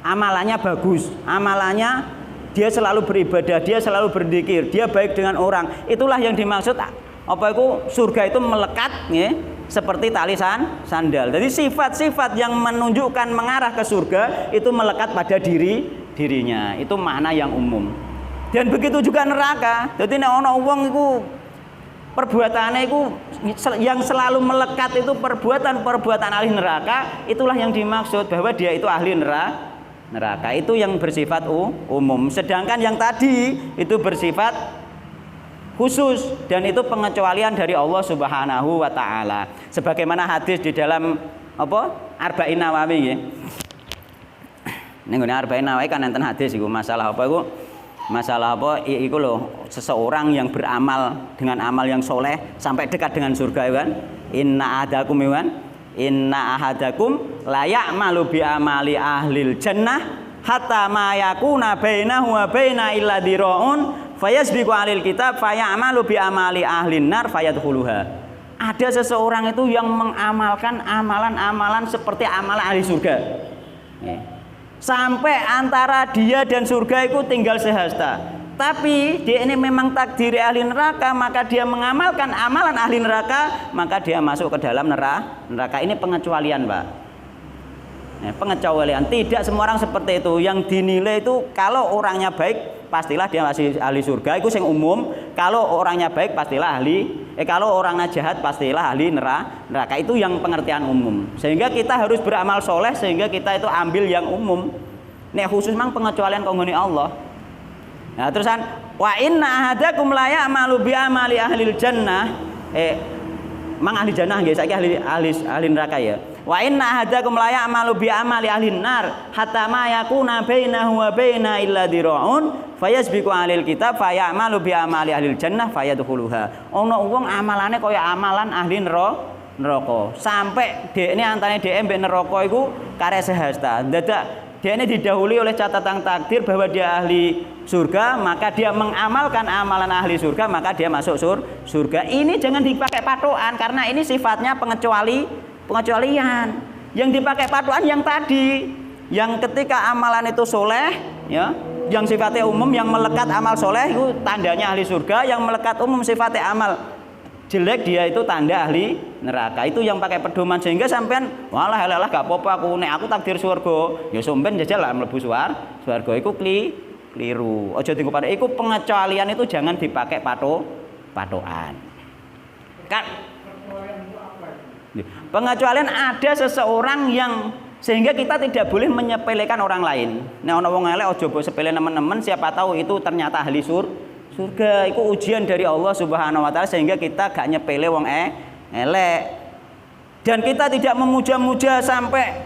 S1: Amalannya bagus. Amalannya dia selalu beribadah, dia selalu berzikir, dia baik dengan orang. Itulah yang dimaksud apa itu surga itu melekat ya, seperti tali sandal. Jadi sifat-sifat yang menunjukkan mengarah ke surga itu melekat pada dirinya. Itu makna yang umum. Dan begitu juga neraka. Jadi nek ana wong iku perbuatannya itu yang selalu melekat itu perbuatan ahli neraka, itulah yang dimaksud bahwa dia itu ahli neraka. Itu yang bersifat umum. Sedangkan yang tadi itu bersifat khusus dan itu pengecualian dari Allah Subhanahu wa taala. Sebagaimana hadis di dalam apa? Arba'in Nawawi nggih. Ning ngene Arba'in Nawawi kan enten hadis iku masalah apa iku? Masalah apa? Iku lho, seseorang yang beramal dengan amal yang soleh sampai dekat dengan surga kan? Inna ahadakum la ya'malu bi amali ahlil jannah hatta ma yakuna bainahu wa baina illa dira'un fayasbiqu alil kitab fayamalu bi amali ahlin nar fayadkhuluha. Ada seseorang itu yang mengamalkan amalan-amalan seperti amalan ahli surga. Sampai antara dia dan surga itu tinggal sehasta. Tapi dia ini memang takdir ahli neraka, maka dia mengamalkan amalan ahli neraka, maka dia masuk ke dalam neraka. Ini pengecualian, Pak. Pengecualian. Tidak semua orang seperti itu. Yang dinilai itu kalau orangnya baik pastilah dia masih ahli surga, itu yang umum. Kalau orangnya baik pastilah kalau orangnya jahat pastilah ahli neraka. Itu yang pengertian umum. Sehingga kita harus beramal soleh sehingga kita itu ambil yang umum. Nek khusus mang pengecualian konggone Allah. Nah terusan wa inna ahadakum la ya'malu bi amali ahlil jannah. Mang ahli jannah nggih saiki ahli neraka ya. Wa inna ahadakum la ya'malu bi amali ahlin nar hatta ma yakuna bainahu wa baina illa dira'un fayasbiqu alil kitab fayamalu bi amali ahlil jannah fayadkhuluha. Ono wong amalane kaya amalan ahli neraka. Sampai dekne antane dhek mbek neraka iku karek sehasta. Dadak dia ini didahului oleh catatan takdir bahwa dia ahli surga, maka dia mengamalkan amalan ahli surga, maka dia masuk surga. Ini jangan dipakai patokan, karena ini sifatnya pengecualian. Yang dipakai patokan yang tadi, yang ketika amalan itu soleh, ya, yang sifatnya umum, yang melekat amal soleh itu tandanya ahli surga, yang melekat umum sifatnya amal jelek dia itu tanda ahli neraka. Itu yang pakai pedoman, sehingga sampean walah gak apa-apa aku takdir surga, ya sampean jajal lah mlebu swarga. Iku keliru. Aja dienggo pada iku pengecualian, itu jangan dipakai patokan. Pengecualian ada seseorang yang sehingga kita tidak boleh menyepelekan orang lain. Nah, ana wong elek aja mbok sepele nemen-nemen, siapa tahu itu ternyata ahli surga. Itu ujian dari Allah Subhanahu wa taala, sehingga kita gak nyepele wong elek. Dan kita tidak memuja-muja sampai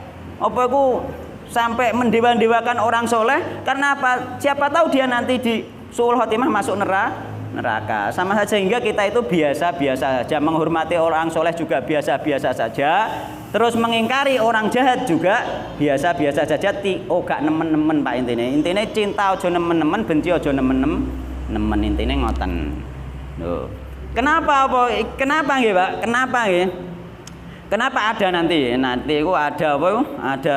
S1: sampai mendewa-dewakan orang soleh. Karena apa? Siapa tahu dia nanti di suul khotimah masuk neraka. Sama saja, sehingga kita itu biasa-biasa saja, menghormati orang soleh juga biasa-biasa saja. Terus mengingkari orang jahat juga biasa-biasa saja. Gak nemen-nemen Pak intine cinta aja nemen-nemen, benci aja nemen-nemen intine ngoten. Lho. Kenapa nggih, Pak? Kenapa nggih? Kenapa ada nanti itu ada apa? Ada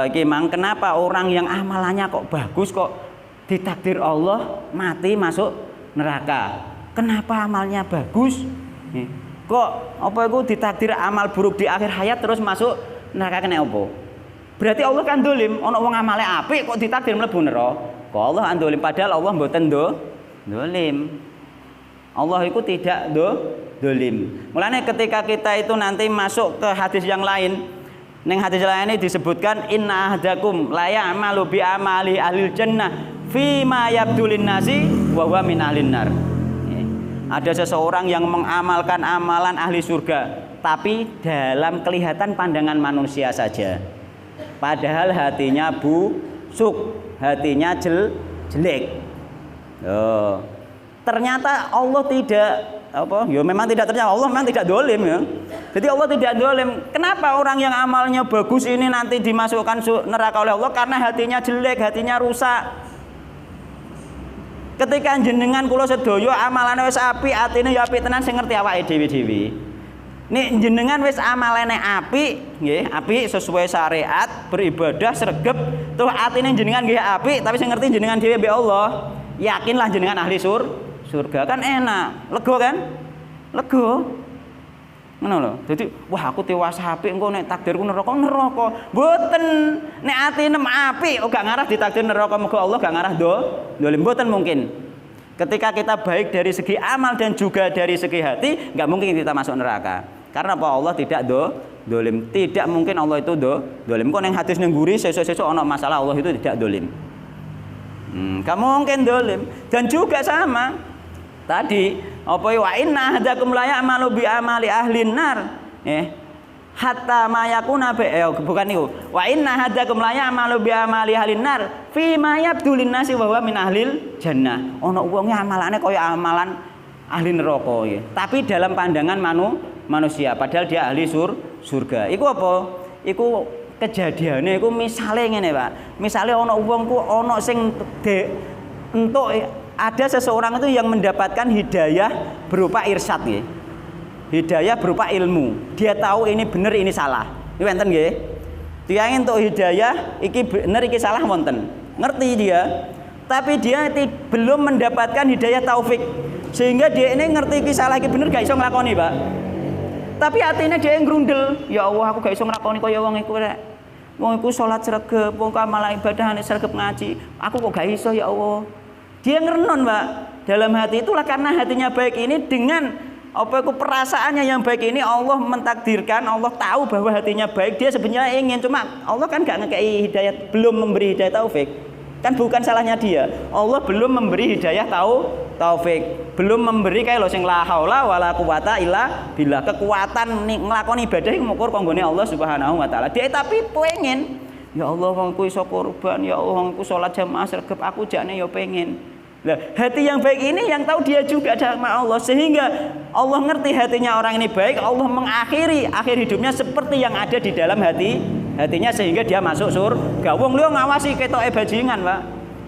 S1: iki mang, kenapa orang yang amalannya kok bagus kok ditakdir Allah mati masuk neraka? Kenapa amalnya bagus? Kok ditakdir amal buruk di akhir hayat terus masuk neraka, kena apa? Berarti Allah kan dolim, ana wong amale apik kok ditakdir mlebu neraka. Kok Allah andolim, padahal Allah mboten dolim. Allah itu tidak dolim. Mulane ketika kita itu nanti masuk ke hadis yang lain, ning hadis lain ini disebutkan inna ahdakum la ya'malu bi amali ahlil jannah fi ma yabdulin nasi wa huwa min ahlin nar. Ada seseorang yang mengamalkan amalan ahli surga, tapi dalam kelihatan pandangan manusia saja. Padahal hatinya busuk, hatinya jelek. Ternyata Allah tidak memang tidak, ternyata Allah memang tidak dolim ya. Jadi Allah tidak dolim. Kenapa orang yang amalnya bagus ini nanti dimasukkan neraka oleh Allah? Karena hatinya jelek, hatinya rusak. Ketika jenengan kula sedaya amalane wis apik, atine ya apik tenan, sing ngerti awake dhewe-dhewe. Nek jenengan wis amalane apik, nggih, apik sesuai syariat, beribadah sregep, terus atine jenengan nggih apik, tapi sing ngerti jenengan dhewe mbek Allah, yakinlah jenengan ahli surga. Kan enak, lega kan? Lega. Ngono lho. Dadi wah aku tewas apik engko nek takdirku neraka. Mboten. Nek atine apik gak ngarah ditakdir neraka, muga Allah gak ngarah dolim. Mboten mungkin. Ketika kita baik dari segi amal dan juga dari segi hati, gak mungkin kita masuk neraka. Karena apa? Allah tidak dolim. Tidak mungkin Allah itu dolim. Kok ning hadis ning nguri sesuk-sesuk ana masalah, Allah itu tidak dolim. Gak mungkin dolim. Dan juga sama tadi, apa wa inna ahadakum la ya'malu bi amali ahlin nar. Hatta ma yakuna bukan niku. Wa inna ahadakum la ya'malu bi amali ahlin nar fi ma yabdulin nasi wa huwa min ahlil jannah. Ana wong amalane kaya amalan ahli neraka ya. Tapi dalam pandangan manusia, padahal dia ahli surga. Iku apa? Iku kejadiannya iku misale ngene, Pak. Misale ana wong ku ana sing entuk ada seseorang itu yang mendapatkan hidayah berupa irsyad nggih. Hidayah berupa ilmu. Dia tahu ini benar, ini salah. Ini wonten nggih. Dia entuk hidayah iki bener iki salah wonten. Ngerti dia. Tapi dia belum mendapatkan hidayah taufik. Sehingga dia ini ngerti iki salah iki bener gak iso nglakoni, Pak. Tapi atine dia ngrundel, ya Allah aku gak iso nglakoni kaya wong iku rek. Wong iku salat sregep, wong amal ibadahane sregep ngaji. Aku kok gak iso ya Allah. Dia ngerenon, Pak. Dalam hati itulah, karena hatinya baik ini, dengan perasaannya yang baik ini, Allah mentakdirkan, Allah tahu bahwa hatinya baik, dia sebenarnya ingin, cuma Allah kan gak ngekei hidayah, belum memberi hidayah taufik. Kan bukan salahnya dia. Allah belum memberi hidayah taufik. Belum memberi kayak lo sing la haula wala quwata illa billah, kekuatan nglakoni ibadah iku ngukur kanggone Allah Subhanahu wa taala. Dia tapi pengen, ya Allah wong ku iso korban, ya Allah wong ku salat jamaah sregep, aku jane ya pengen. Nah, hati yang baik ini yang tahu dia juga sama Allah, sehingga Allah ngerti hatinya orang ini baik. Allah mengakhiri akhir hidupnya seperti yang ada di dalam hati hatinya sehingga dia masuk surga. Wong liya ngawasi ketoke bajingan, Pak.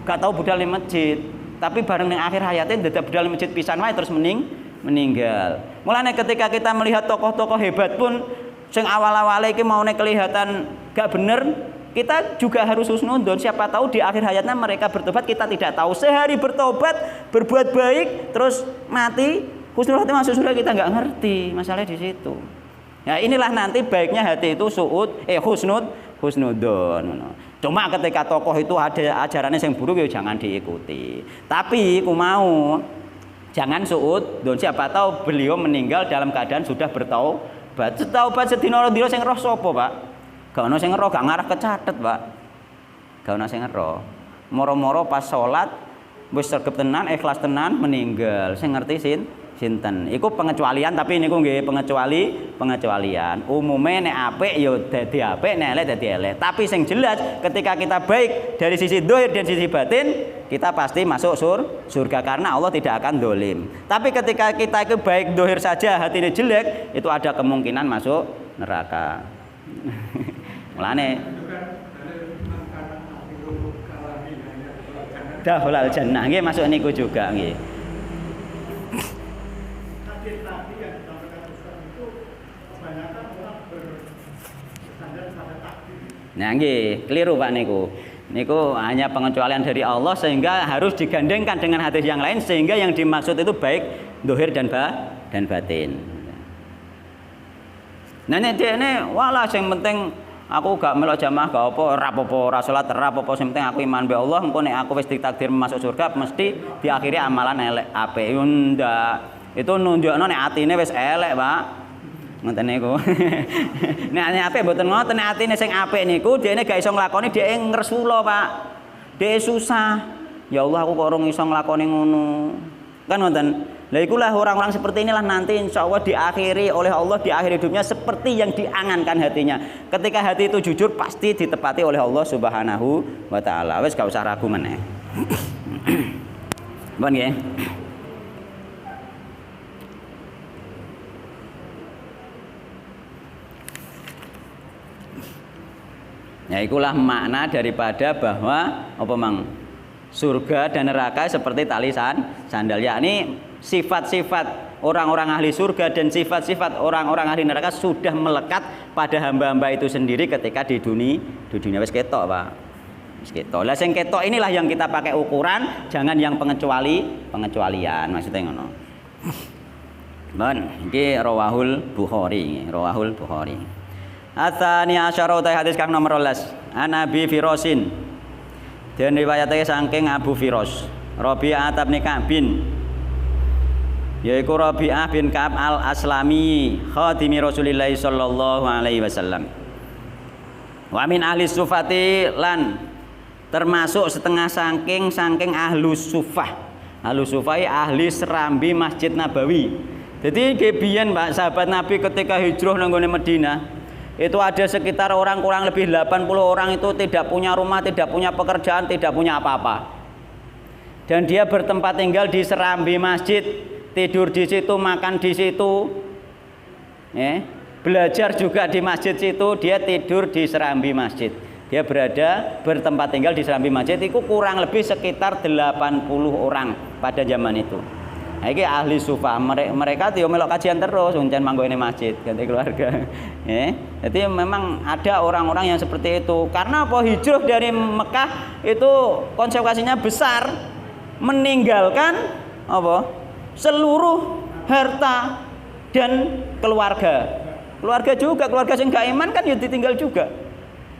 S1: Gak tahu budal di masjid. Tapi bareng ning akhir hayatnya dadak budal di masjid pisan wae terus meninggal. Mulane ketika kita melihat tokoh-tokoh hebat pun sing awal-awale iki maune kelihatan gak bener, kita juga harus husnudzon. Siapa tahu di akhir hayatnya mereka bertobat, kita tidak tahu. Sehari bertobat, berbuat baik, terus mati, husnul hati masuk surga kita nggak ngerti. Masalahnya di situ. Ya inilah nanti baiknya hati itu husnudzon. Cuma ketika tokoh itu ada ajarannya yang buruk ya jangan diikuti. Tapi aku mau jangan suudzon. Siapa tahu beliau meninggal dalam keadaan sudah bertaubat. Taubat sedina dina sing roh sapa, Pak? Gak ono sing ngeroh, gak ngarah kecatet, Pak. Gak ono sing ngeroh. Moro-moro pas salat wis sregep tenan, ikhlas tenan meninggal. Sing ngerti sinten? Iku pengecualian, tapi niku nggih pengecualian. Umume nek apik ya dadi apik, nek elek dadi elek. Tapi sing jelas ketika kita baik dari sisi zahir dan sisi batin, kita pasti masuk surga karena Allah tidak akan dolim. Tapi ketika kita itu baik zahir saja, hatinya jelek, itu ada kemungkinan masuk neraka. Mulane dahulal jannah nggih masuk niku juga nggih. Nah nggih, keliru Pak niku. Niku hanya pengecualian dari Allah sehingga harus digandengkan dengan hadis yang lain sehingga yang dimaksud itu baik zahir dan batin. Nah nek dene walah sing penting aku gak melok jamaah gak apa ora salat ora apa sing penting aku iman be Allah engko nek aku wis ditakdir masuk surga mesti diakhiri amalan elek apik. Ndak. Itu nunjukno nek atine wis elek, Pak. Ngoten niku. Nek apik mboten ngoten, nek atine sing apik niku dhekne gak iso nglakoni, dhek ngresula, Pak. Dhek susah. Ya Allah aku kok ora iso nglakoni ngono. Kan ngoten. Lah ikulah orang-orang seperti inilah nanti insya Allah diakhiri oleh Allah di akhir hidupnya seperti yang diangankan hatinya. Ketika hati itu jujur pasti ditepati oleh Allah Subhanahu wa taala. Wis gak usah ragu meneh. Bon nggih. Ya ikulah makna daripada bahwa apa mang surga dan neraka seperti tali sandal, yakni sifat-sifat orang-orang ahli surga dan sifat-sifat orang-orang ahli neraka sudah melekat pada hamba-hamba itu sendiri ketika di dunia wis ketok, Pak. Wis ketok. Lah sing ketok inilah yang kita pakai ukuran, jangan yang pengecualian maksudnya ngono. Bon, iki rawahul Bukhari. Atsani asyara utai hadis kang nomor 12. An Abi Firosin. Dan riwayatake saking Abu Firos. Rabi'ah bin Ka'bin. Yaiku Rabi'ah bin Ka'ab al-Aslami, khatimi Rasulillah sallallahu alaihi wasallam. Wa min ahli sufati lan termasuk setengah saking ahlus sufah. Ahlus sufah ahli serambi Masjid Nabawi. Jadi kebiyen Pak sahabat Nabi ketika hijrah nang gone Madinah itu ada sekitar orang kurang lebih 80 orang itu tidak punya rumah, tidak punya pekerjaan, tidak punya apa-apa. Dan dia bertempat tinggal di serambi masjid, tidur di situ, makan di situ, belajar juga di masjid situ, dia tidur di serambi masjid. Dia bertempat tinggal di serambi masjid itu kurang lebih sekitar 80 orang pada zaman itu. Nah, ini ahli sufah, mereka tuh melok kajian terus, uncen manggoine masjid, ganti keluarga. Jadi memang ada orang-orang yang seperti itu. Karena apa hijrah dari Mekah itu konsekuensinya besar, meninggalkan apa? Seluruh harta dan keluarga. Keluarga sing gak iman kan ya ditinggal juga.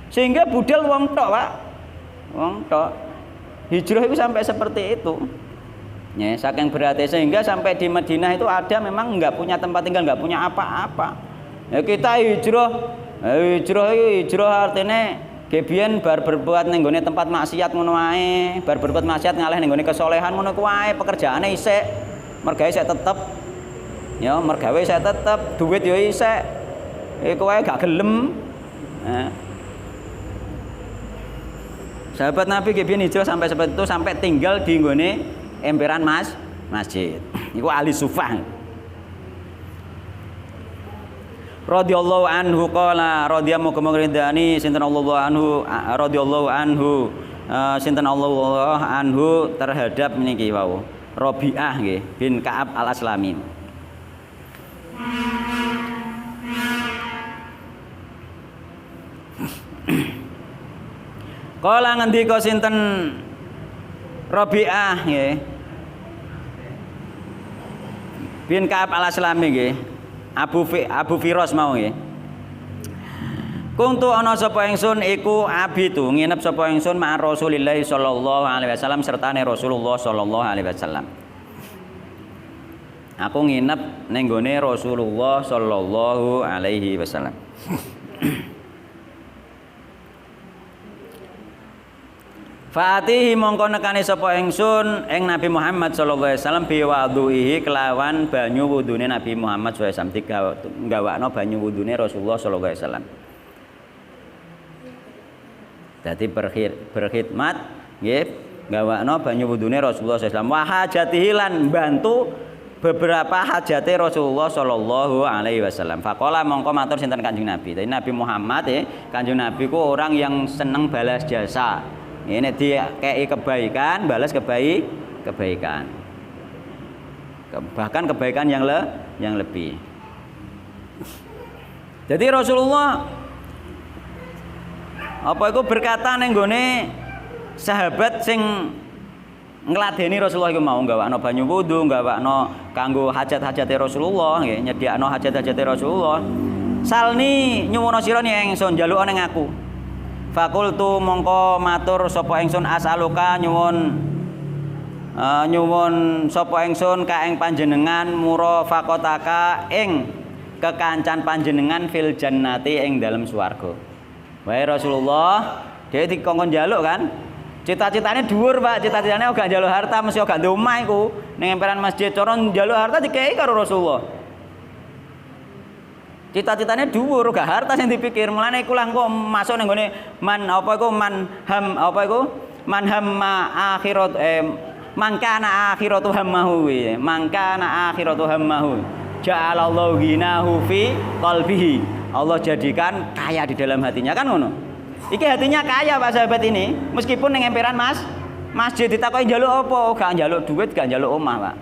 S1: Sehingga budal wong tok, Pak. Wong tok. Hijrah itu sampai seperti itu. Ya, saking beratnya sehingga sampai di Madinah itu ada memang nggak punya tempat tinggal, nggak punya apa-apa. Ya kita hijrah artinya gebian bar berbuat ning gone tempat maksiat ngono wae, bar berbuat maksiat ngalih ning gone kesolehan ngono ku wae, pekerjaane isik, mergawe isik tetep. Ya, mergawe isik tetep, duit yo isik. Iku wae gak gelem. Sahabat Nabi gebian hijrah sampai seperti itu, sampai tinggal di nggone emperan masjid. Iku ahli sufah. radhiyallahu anhu qala radhiyallahu kemungridani sinten Allahu anhu radhiyallahu anhu sinten Allah anhu terhadap niki wau Rabi'ah nggih bin Ka'ab al-Aslami. Kala ngendika sinten Rabi'ah nggih bin Ka'ab al-Aslami nggih Abu Firas mau nggih. Kuntu ana sapa ingsun iku abitu nginep sapa ingsun ma Rasulillah sallallahu alaihi wasallam sertane Rasulullah sallallahu alaihi wasallam. Aku nginep ning gone Rasulullah sallallahu alaihi wasallam. Fatihi mongko nekani sapa ingsun ing Nabi Muhammad sallallahu alaihi wasallam biwadhuhi kelawan banyu wudune Nabi Muhammad sallallahu alaihi wasallam nggawakno banyu wudune Rasulullah sallallahu alaihi wasallam. Dadi berkhidmat nggih gawakno banyu wudune Rasulullah sallallahu alaihi wasallam wa hajatihi lan bantu beberapa hajate Rasulullah sallallahu alaihi wasallam. Faqala mongko matur sinten Kanjeng Nabi. Dadi Nabi Muhammad Kanjeng Nabi ku orang yang seneng balas jasa. Ini dikei kebaikan, balas kebaikan. Bahkan kebaikan yang lebih. Jadi Rasulullah apa iku berkata ning gone sahabat sing ngladeni Rasulullah iku mau gawakno banyu wudu, gawakno kanggo hajat-hajate Rasulullah nggih, nyediakno hajat-hajate Rasulullah. Salni nyuwun sira ning ingsun njaluk ning aku. Fakultu mongko matur sapa ingsun asaluka nyuwun sapa ingsun ka ing panjenengan murafaqataka ing kekancan panjenengan fil jannati ing dalem swarga. Wae Rasulullah dhewe dikongkon njaluk kan. Cita-citane dhuwur, Pak. Cita-citane ora njaluk harta, mesti ora ndek omah iku. Ning emperan masjid cara njaluk harta dikei karo Rasulullah. Cita-citane dhuwur, gak harta sing dipikir. Mulane iku lah engko masuk ning gone man hamma akhirat mangkana akhiratu hammahu. Mangkana akhiratu hammahu. Ja'alallahu ghinahu fi qalbihi. Allah jadikan kaya di dalam hatinya kan ngono. Iki hatinya kaya Pak sahabat ini, meskipun ning emperan masjid ditakoki njaluk apa? Gak njaluk duit, gak njaluk omah, Pak.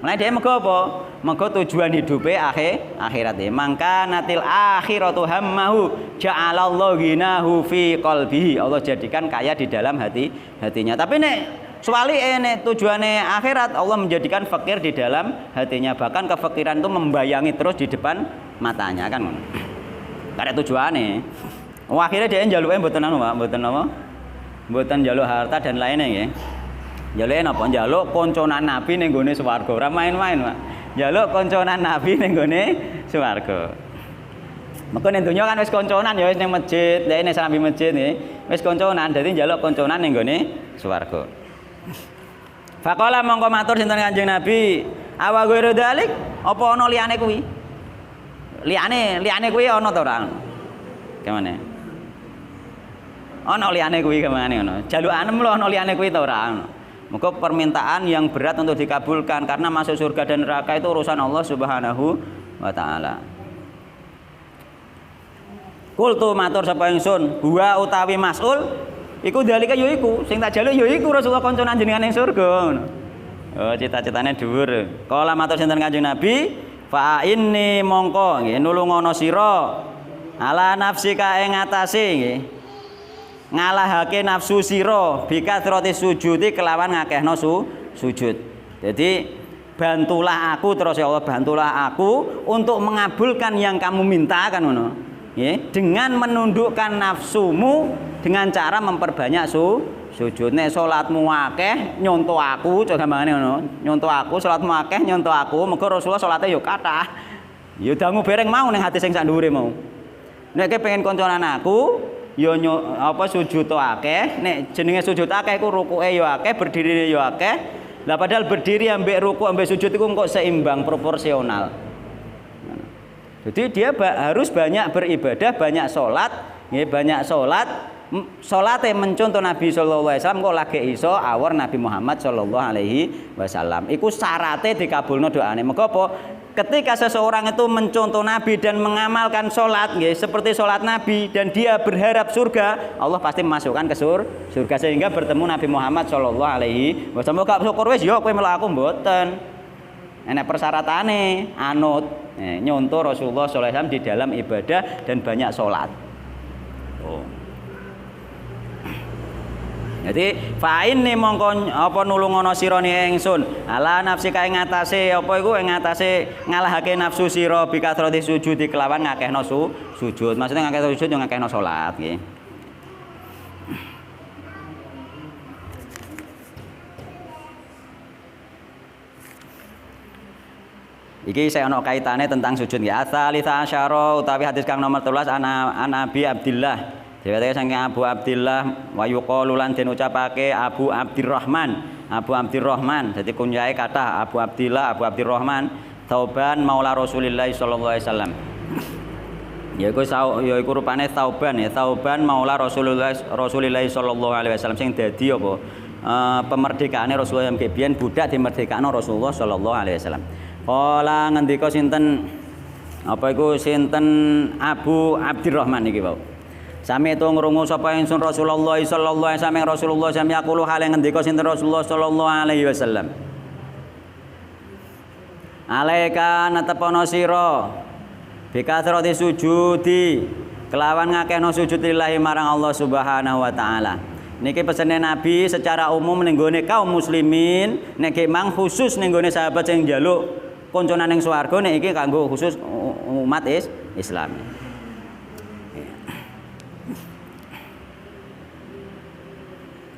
S1: Mulane dhek mergo apa? Mergo tujuan hidupe akhirat. Mangka natil akhiratu hammahu ja'alallahu ghinahu fi qalbihi. Allah jadikan kaya di dalam hatinya. Tapi nek soalnya nek tujuane akhirat, Allah menjadikan fakir di dalam hatinya. Bahkan kefakiran itu membayangi terus di depan matanya kan. Gak ada tujuane. Akhirnya dia njaluke mboten anu, Pak, mboten apa? Mboten njaluk harta dan lainnya nggih. Njaluke napa? Njaluk konconan Nabi ning gone swarga. Ora main-main, Pak. Njaluk konconan Nabi ning gone swarga. Mengko ning donya kan wis konconan ya wis ning masjid, lek nek sampe masjid nggih, wis konconan, dadi njaluk konconan ning gone swarga. Faqala mongko matur sinten Kanjeng Nabi, "Awa ghairu dzalik? Apa ana liyane kuwi?" Liyane kuwi ana ta ora? Kemana? Ana liyane kuwi kemana ngono. Jalukanem lho ana liyane kuwi ta ora? Muga permintaan yang berat untuk dikabulkan karena masuk surga dan neraka itu urusan Allah Subhanahu wa taala. Qultu matur sapa ingsun, huwa utawi mas'ul iku dalika ya iku sing tak jaluk ya iku Rasulullah kancanan jenengan ning surga ngono. Oh, cita-citane dhuwur. Kala matur sinten Kanjeng Nabi, fa inni mongko nggih nulungono sira ala nafsika ing atase nggih ngalahake nafsu sira bikatrati sujudi kelawan ngakehno sujud. Jadi bantulah aku terus ya Allah, bantulah aku untuk mengabulkan yang kamu minta kan ngono. Nggih, dengan menundukkan nafsumu dengan cara memperbanyak sujud. Nek salatmu akeh nyontoh aku, coba gampangane ngono. Nyontoh aku, salatmu akeh nyontoh aku, mergo Rasulullah salate yo kathah. Ya dangu bereng mau ning hati sing sak dhuwure mau. Nek pengen konconan aku, yo sujud to akeh, nek jenenge sujud akeh iku rukuke yo akeh, berdiri yo akeh. Lah padahal berdiri ambek ruku ambek sujud iku kok seimbang, proporsional. Jadi dia harus banyak beribadah, banyak sholat, ya, banyak sholat salate mencontoh Nabi sallallahu alaihi wasallam kok lagi iso awor Nabi Muhammad sallallahu alaihi wasallam. Iku syarate dikabulno doane. Mergo apa? Ketika seseorang itu mencontoh Nabi dan mengamalkan sholat seperti sholat Nabi dan dia berharap surga, Allah pasti memasukkan ke surga sehingga bertemu Nabi Muhammad sallallahu alaihi wasallam. Gak syukur wis yo kowe mlaku mboten. Enak persyaratannya anut nyontoh Rasulullah sallallahu alaihi wasallam di dalam ibadah dan banyak sholat. Jadi fa'in nih mongko apa nulungono sira ni ingsun ala nafsi kae ngatasé apa iku ing ngatasé ngalahake nafsu sira bi kathrati sujud kelawan ngakehno sujud. Maksudnya ngakehno sujud yo ngakehno salat nggih. Iki saya ono kaitane tentang sujud nggih. Atsalisa asyara utawi hadis kang nomor 13 ana Abi Abdillah. Deweke saking Abu Abdillah wa yuqalu lan den ucapake Abu Abdurrahman. Abu Abdurrahman dadi kunyahe kathah Abu Abdillah, Abu Abdurrahman, Thauban maula Rasulillah sallallahu alaihi wasallam. Yaiku rupane Thauban ya, Thauban maula Rasulillah sallallahu alaihi wasallam sing dadi apa? Pemerdekaane Rasulullah yang kebiyen budak dimerdekakno Rasulullah sallallahu alaihi wasallam. Kala ngendika sinten apa iku sinten Abu Abdurrahman iki wau. Sami itu ngrungu sapa ingsun Rasulullah sallallahu alaihi wasallam Rasulullah sami yaqulu hale ngendika sinten Rasulullah sallallahu alaihi wasallam. Alaika natepono sira bikathrati sujudi kelawan ngakehno sujud lillahi marang Allah Subhanahu wa taala. Niki pesene Nabi secara umum ning gone kaum muslimin, nek mang khusus ning gone sahabat sing njaluk konconan ning swarga nek iki kanggo khusus umat Islam.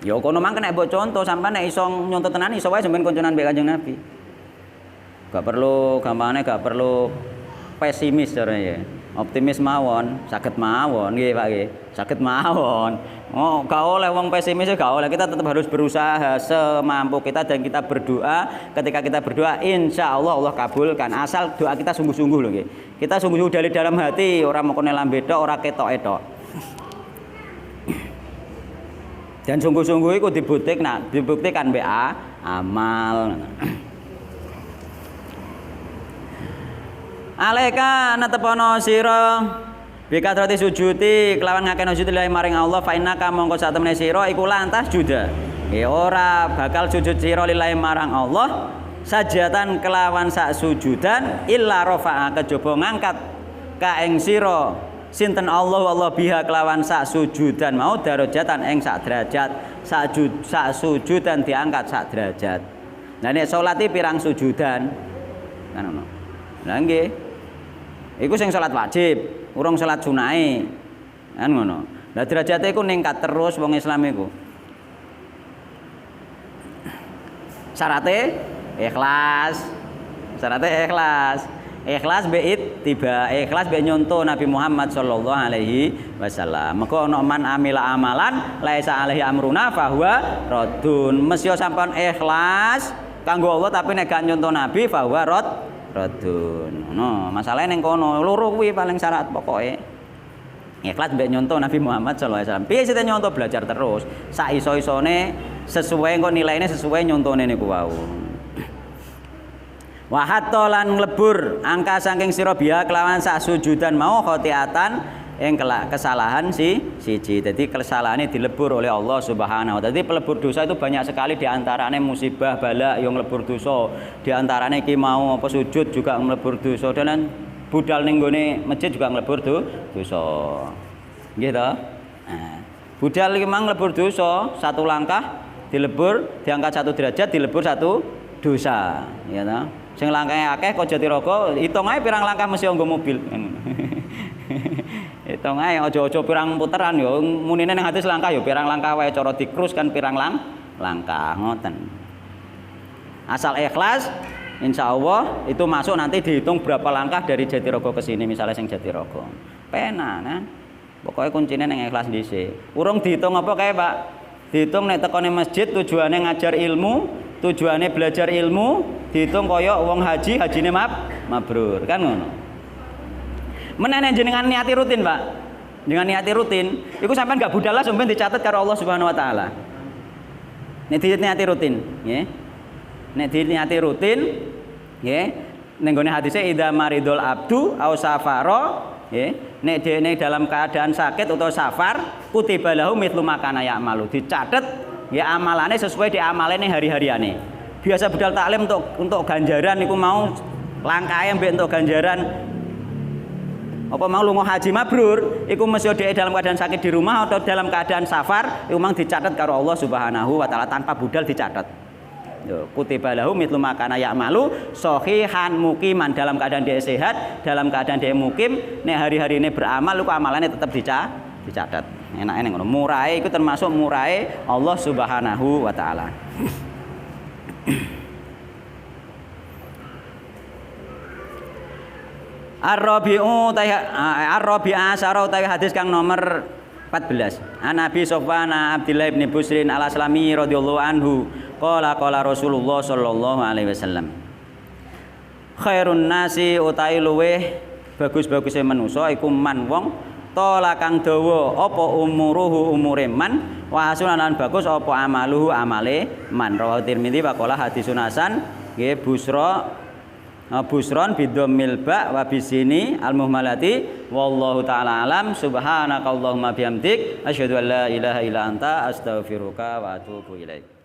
S1: Ya kono mang kena mbok contoh sampean nek iso nyontoh tenan iso wae sampean konconan mbek Kanjeng Nabi. Gak perlu gampangane gak perlu pesimis carane ya. Optimis mawon, saged mawon nggih Pak nggih. Saged mawon. Oh, gak oleh wong pesimis gak oleh. Kita tetap harus berusaha semampu kita dan kita berdoa. Ketika kita berdoa insyaallah Allah kabulkan asal doa kita sungguh-sungguh lho nggih. Kita sungguh-sungguh dari dalam hati, ora mokone lambe tok, ora ketok-etok. Dan sungguh-sungguh itu dibuktikan BA amal. Alaika natepono sira bikatrati sujudi kelawan ngakeno sujud lillahi maring Allah fa innaka mongko sak temene sira iku lantas juda. Ora bakal sujud sira lillahi marang Allah sajatan kelawan sak sujudan illa rafa'a kejaba ngangkat ka ing sira sinten Allah biha kelawan sak sujudan mau darajatan ing sak derajat sak sujudan diangkat sak derajat. Lah nek salat iki pirang sujudan kan ngono. Lah nggih. Iku sing salat wajib, urung salat sunahe. Kan ngono. Lah derajate iku ningkat terus wong Islam iku. Syarate ikhlas. Syarate ikhlas. Ikhlas bait tiba ikhlas be nyontoh Nabi Muhammad sallallahu alaihi wasallam. Maka ana man amila amalan laisa alaihi amruna fahuwa raddun. Mesya sampean ikhlas kanggo Allah tapi nek gak nyontoh Nabi fahuwa raddun. No, masalahe ning kono loro kuwi paling syarat pokoke. Ikhlas mbek nyontoh Nabi Muhammad sallallahu alaihi wasallam. Piye sih nyontoh belajar terus. Sak iso-isone sesuai kok nilaine sesuai nyontone niku wau. Wa hatta lan nglebur angka saking sira biya kelawan sak sujudan mau khotiatan ing kesalahan siji. Dadi kesalahane dilebur oleh Allah Subhanahu wa taala. Dadi pelebur dosa itu banyak sekali di antarane musibah bala yang nglebur dosa. Di antarane iki mau apa sujud juga nglebur dosa dan budal ning gone masjid juga nglebur dosa. Nggih to? Nah, budal iki mang nglebur dosa, satu langkah dilebur diangkat satu derajat dilebur satu dosa, ya ta? Sing langkahe akeh kok Jatirogo hitung ae pirang langkah mesti nggo mobil. Hitung ae aja-aja pirang puteran ya munine ning hadis langkah ya pirang langkah wae cara dikrus kan pirang langkah ngoten. Asal ikhlas insyaallah itu masuk nanti dihitung berapa langkah dari Jatirogo ke sini misalnya sing Jatirogo. Penak kan. Pokoke kuncine ning ikhlas dhisik. Urung dihitung apa kae, Pak? Dihitung nek tekone masjid tujuane ngajar ilmu, tujuane belajar ilmu, dihitung kaya wong haji, hajine mabrur, kan ngono. Menene jenengan niati rutin, Pak. dengan niati rutin, iku sampean gak budal lah sampean dicatat karo Allah Subhanahu wa taala. Nek niati rutin, nggih. Nek niati rutin, nggih, ning gone hadise idza maridul abdu au safara, nggih, nek dene dalam keadaan sakit atau safar, kutiba lahu mithlu makana ya'malu. Dicatet ya amalane sesuai di amalane hari-hariane. Biasa budal taklim untuk ganjaran niku mau langkae mbek untuk ganjaran apa mau lunga haji mabrur iku mesti dhek dalam keadaan sakit di rumah atau dalam keadaan safar iku mang dicatat karo Allah Subhanahu wa taala tanpa budal dicatat. Yo kutiba lahu mithlu makana ya'malu sahihan muqiman dalam keadaan dia sehat, dalam keadaan dia mukim, nek hari-hari ini beramal iku amalane tetap dicatat. Enake ngono. Murahe iku termasuk murahe Allah Subhanahu wa taala. Ar-Rabi'ah Syarau tawi hadis kang nomor 14. An Abi Sofwan Abdillah bin Busrin Al-Aslami radhiyallahu anhu qala Rasulullah sallallahu alaihi wasallam khairun nasi utai luweh bagus-baguse manusa iku man wong tola kang dawa apa umuruhu umure man wa hasunan bagus apa amaluhu amale man. Rawahu Tirmidzi wa qala hadisun hasan nggih busron bidomil ba wa bisini al muhmalati wallahu taala alam subhanakallahumma bihamdik asyhadu an la ilaha illa anta astaghfiruka wa atubu ilaik.